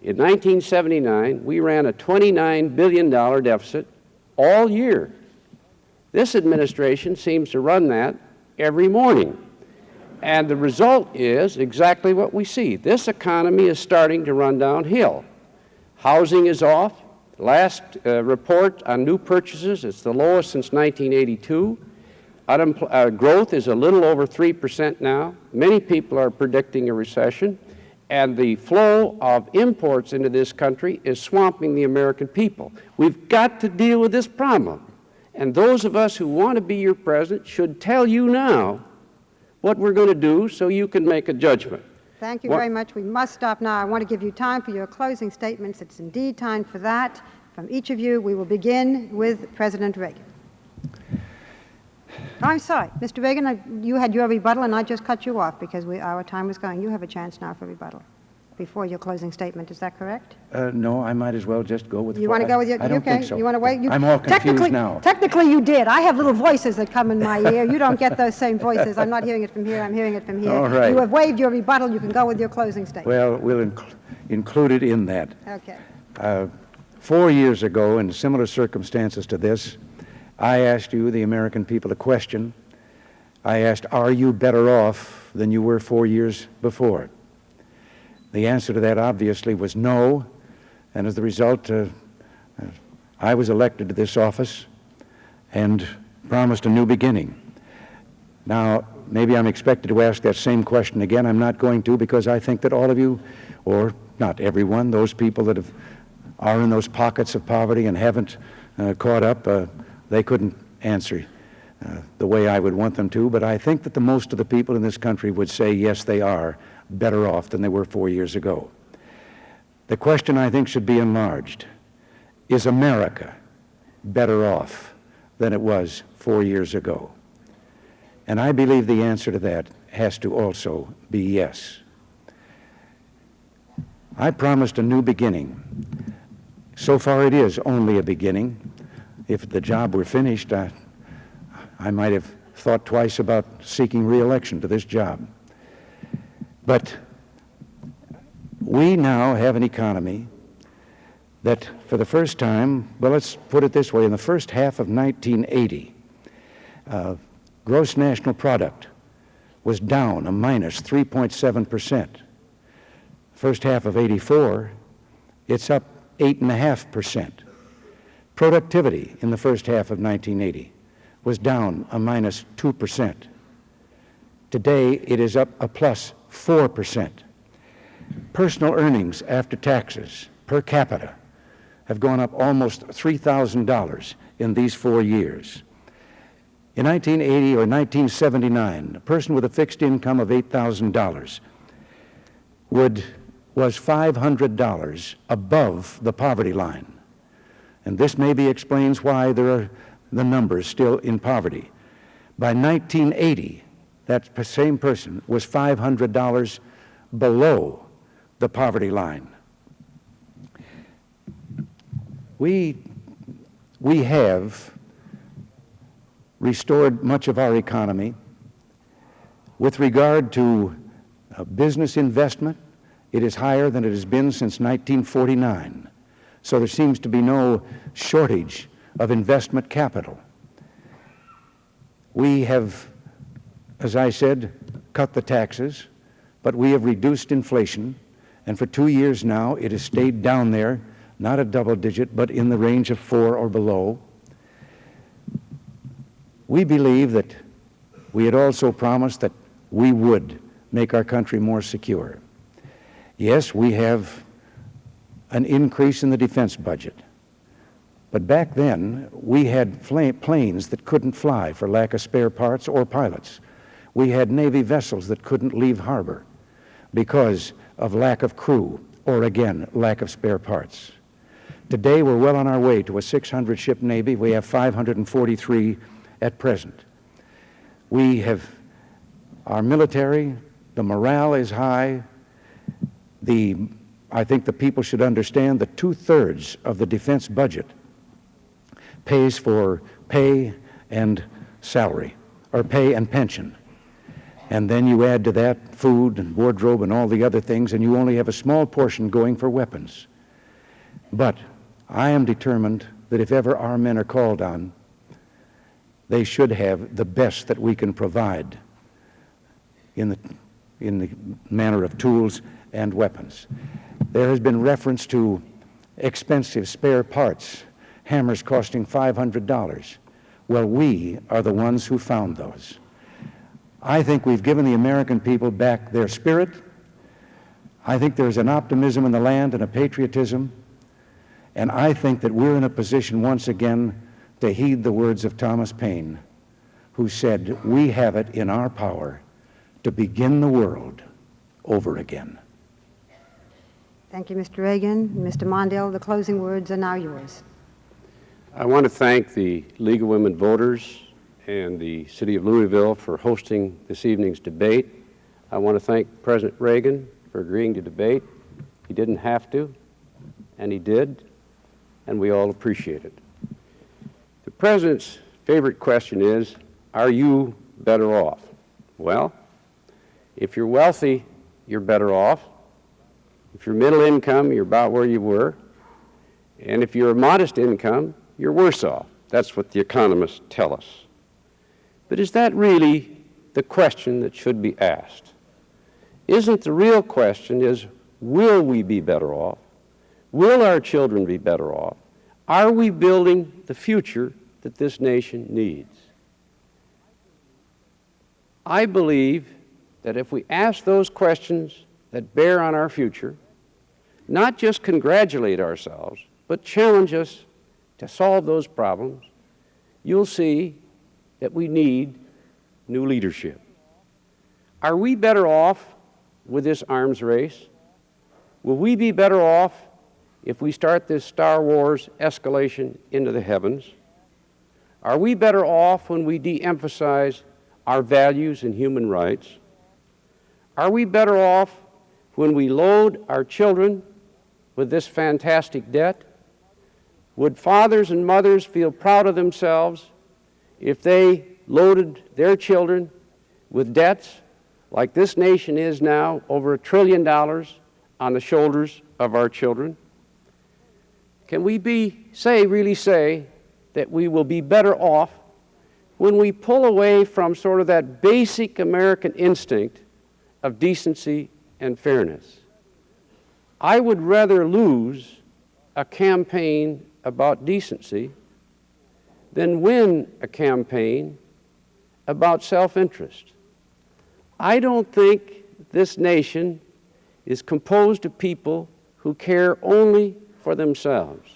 In 1979, we ran a $29 billion deficit all year. This administration seems to run that every morning. And the result is exactly what we see. This economy is starting to run downhill. Housing is off. Last report on new purchases, it's the lowest since 1982. Growth is a little over 3% now. Many people are predicting a recession. And the flow of imports into this country is swamping the American people. We've got to deal with this problem. And those of us who want to be your president should tell you now what we're going to do so you can make a judgment. Thank you What- very much. We must stop now. I want to give you time for your closing statements. It's indeed time for that. From each of you, we will begin with President Reagan. I'm sorry, Mr. Reagan, you had your rebuttal, and I just cut you off because our time was going. You have a chance now for rebuttal before your closing statement. Is that correct? No, I might as well just go with. You want to go with your? I don't okay. think so. You want to wait? I'm all confused now. Technically, you did. I have little voices that come in my ear. You don't get those same voices. I'm not hearing it from here. I'm hearing it from here. All right. You have waived your rebuttal. You can go with your closing statement. Well, we'll include it in that. Okay. 4 years ago, in similar circumstances to this, I asked you, the American people, a question. I asked, are you better off than you were 4 years before? The answer to that obviously was no, and as a result, I was elected to this office and promised a new beginning. Now, maybe I'm expected to ask that same question again. I'm not going to, because I think that all of you, or not everyone, those people that are in those pockets of poverty and haven't caught up, they couldn't answer the way I would want them to, but I think that the most of the people in this country would say, yes, they are better off than they were 4 years ago. The question, I think, should be enlarged. Is America better off than it was 4 years ago? And I believe the answer to that has to also be yes. I promised a new beginning. So far it is only a beginning. If the job were finished, I might have thought twice about seeking re-election to this job. But we now have an economy that for the first time, well, let's put it this way, in the first half of 1980, gross national product was down a minus 3.7%. First half of 84, it's up 8.5%. Productivity in the first half of 1980 was down a minus 2%. Today, it is up a plus 4%. Personal earnings after taxes per capita have gone up almost $3,000 in these 4 years. In 1980 or 1979, a person with a fixed income of $8,000 was $500 above the poverty line. And this maybe explains why there are the numbers still in poverty. By 1980, that same person was $500 below the poverty line. We have restored much of our economy. With regard to business investment, it is higher than it has been since 1949. So there seems to be no shortage of investment capital. We have, as I said, cut the taxes, but we have reduced inflation, and for 2 years now it has stayed down there, not a double digit, but in the range of 4 or below. We believe that we had also promised that we would make our country more secure. Yes, we have an increase in the defense budget. But back then, we had planes that couldn't fly for lack of spare parts or pilots. We had Navy vessels that couldn't leave harbor because of lack of crew or, again, lack of spare parts. Today, we're well on our way to a 600-ship Navy. We have 543 at present. We have our military, the morale is high. I think the people should understand that 2/3 of the defense budget pays for pay and salary, or pay and pension. And then you add to that food and wardrobe and all the other things, and you only have a small portion going for weapons. But I am determined that if ever our men are called on, they should have the best that we can provide in the manner of tools and weapons. There has been reference to expensive spare parts, hammers costing $500. Well, we are the ones who found those. I think we've given the American people back their spirit. I think there's an optimism in the land and a patriotism. And I think that we're in a position once again to heed the words of Thomas Paine, who said, "We have it in our power to begin the world over again. Thank you, Mr. Reagan. Mr. Mondale, the closing words are now yours. I want to thank the League of Women Voters and the City of Louisville for hosting this evening's debate. I want to thank President Reagan for agreeing to debate. He didn't have to, and he did, and we all appreciate it. The President's favorite question is, are you better off? Well, if you're wealthy, you're better off. If you're middle income, you're about where you were. And if you're a modest income, you're worse off. That's what the economists tell us. But is that really the question that should be asked? Isn't the real question is, will we be better off? Will our children be better off? Are we building the future that this nation needs? I believe that if we ask those questions that bear on our future, not just congratulate ourselves, but challenge us to solve those problems, you'll see that we need new leadership. Are we better off with this arms race? Will we be better off if we start this Star Wars escalation into the heavens? Are we better off when we de-emphasize our values and human rights? Are we better off when we load our children with this fantastic debt? Would fathers and mothers feel proud of themselves if they loaded their children with debts like this nation is now, over $1 trillion on the shoulders of our children? Can we really say that we will be better off when we pull away from sort of that basic American instinct of decency and fairness? I would rather lose a campaign about decency than win a campaign about self-interest. I don't think this nation is composed of people who care only for themselves.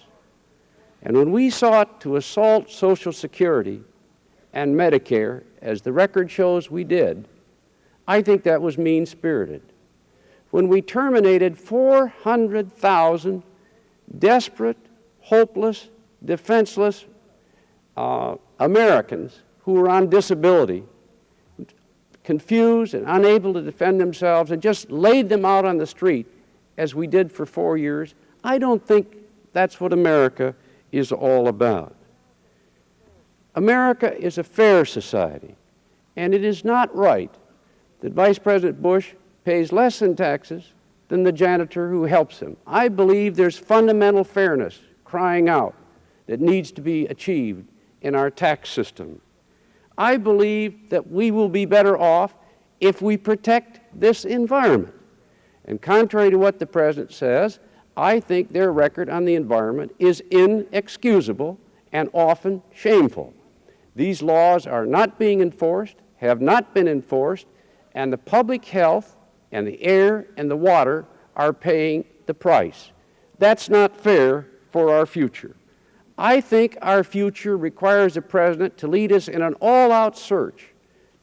And when we sought to assault Social Security and Medicare, as the record shows we did, I think that was mean-spirited. When we terminated 400,000 desperate, hopeless, defenseless Americans who were on disability, confused and unable to defend themselves, and just laid them out on the street, as we did for 4 years, I don't think that's what America is all about. America is a fair society, and it is not right that Vice President Bush pays less in taxes than the janitor who helps him. I believe there's fundamental fairness crying out that needs to be achieved in our tax system. I believe that we will be better off if we protect this environment. And contrary to what the President says, I think their record on the environment is inexcusable and often shameful. These laws are not being enforced, have not been enforced, and the public health and the air and the water are paying the price. That's not fair for our future. I think our future requires a president to lead us in an all-out search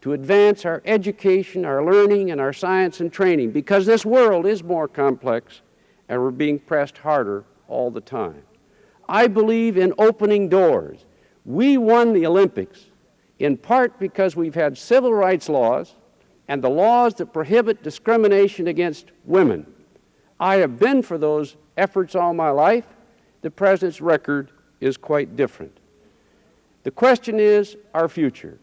to advance our education, our learning, and our science and training, because this world is more complex and we're being pressed harder all the time. I believe in opening doors. We won the Olympics in part because we've had civil rights laws and the laws that prohibit discrimination against women. I have been for those efforts all my life. The President's record is quite different. The question is our future.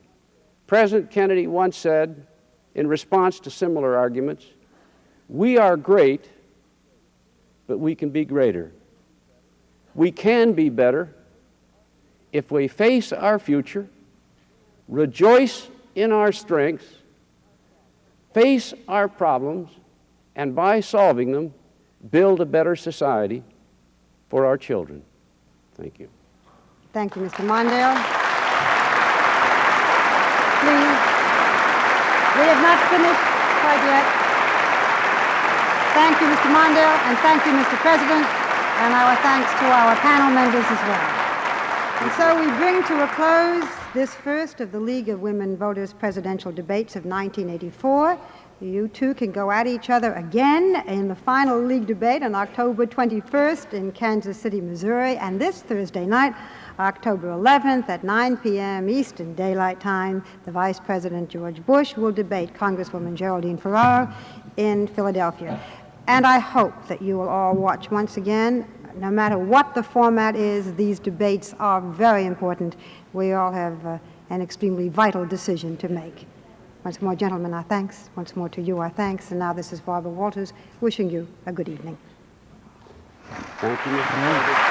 President Kennedy once said, in response to similar arguments, we are great, but we can be greater. We can be better if we face our future, rejoice in our strengths, face our problems, and by solving them, build a better society for our children. Thank you. Thank you, Mr. Mondale. Please. We have not finished quite yet. Thank you, Mr. Mondale, and thank you, Mr. President, and our thanks to our panel members as well. And so we bring to a close this first of the League of Women Voters presidential debates of 1984. You two can go at each other again in the final league debate on October 21st in Kansas City, Missouri, and this Thursday night, October 11th at 9 p.m. Eastern Daylight Time, the Vice President George Bush will debate Congresswoman Geraldine Ferraro in Philadelphia. And I hope that you will all watch once again. No matter what the format is, these debates are very important. We all have an extremely vital decision to make. Once more, gentlemen, our thanks. Once more to you, our thanks. And now this is Barbara Walters wishing you a good evening. Thank you, Mr. President.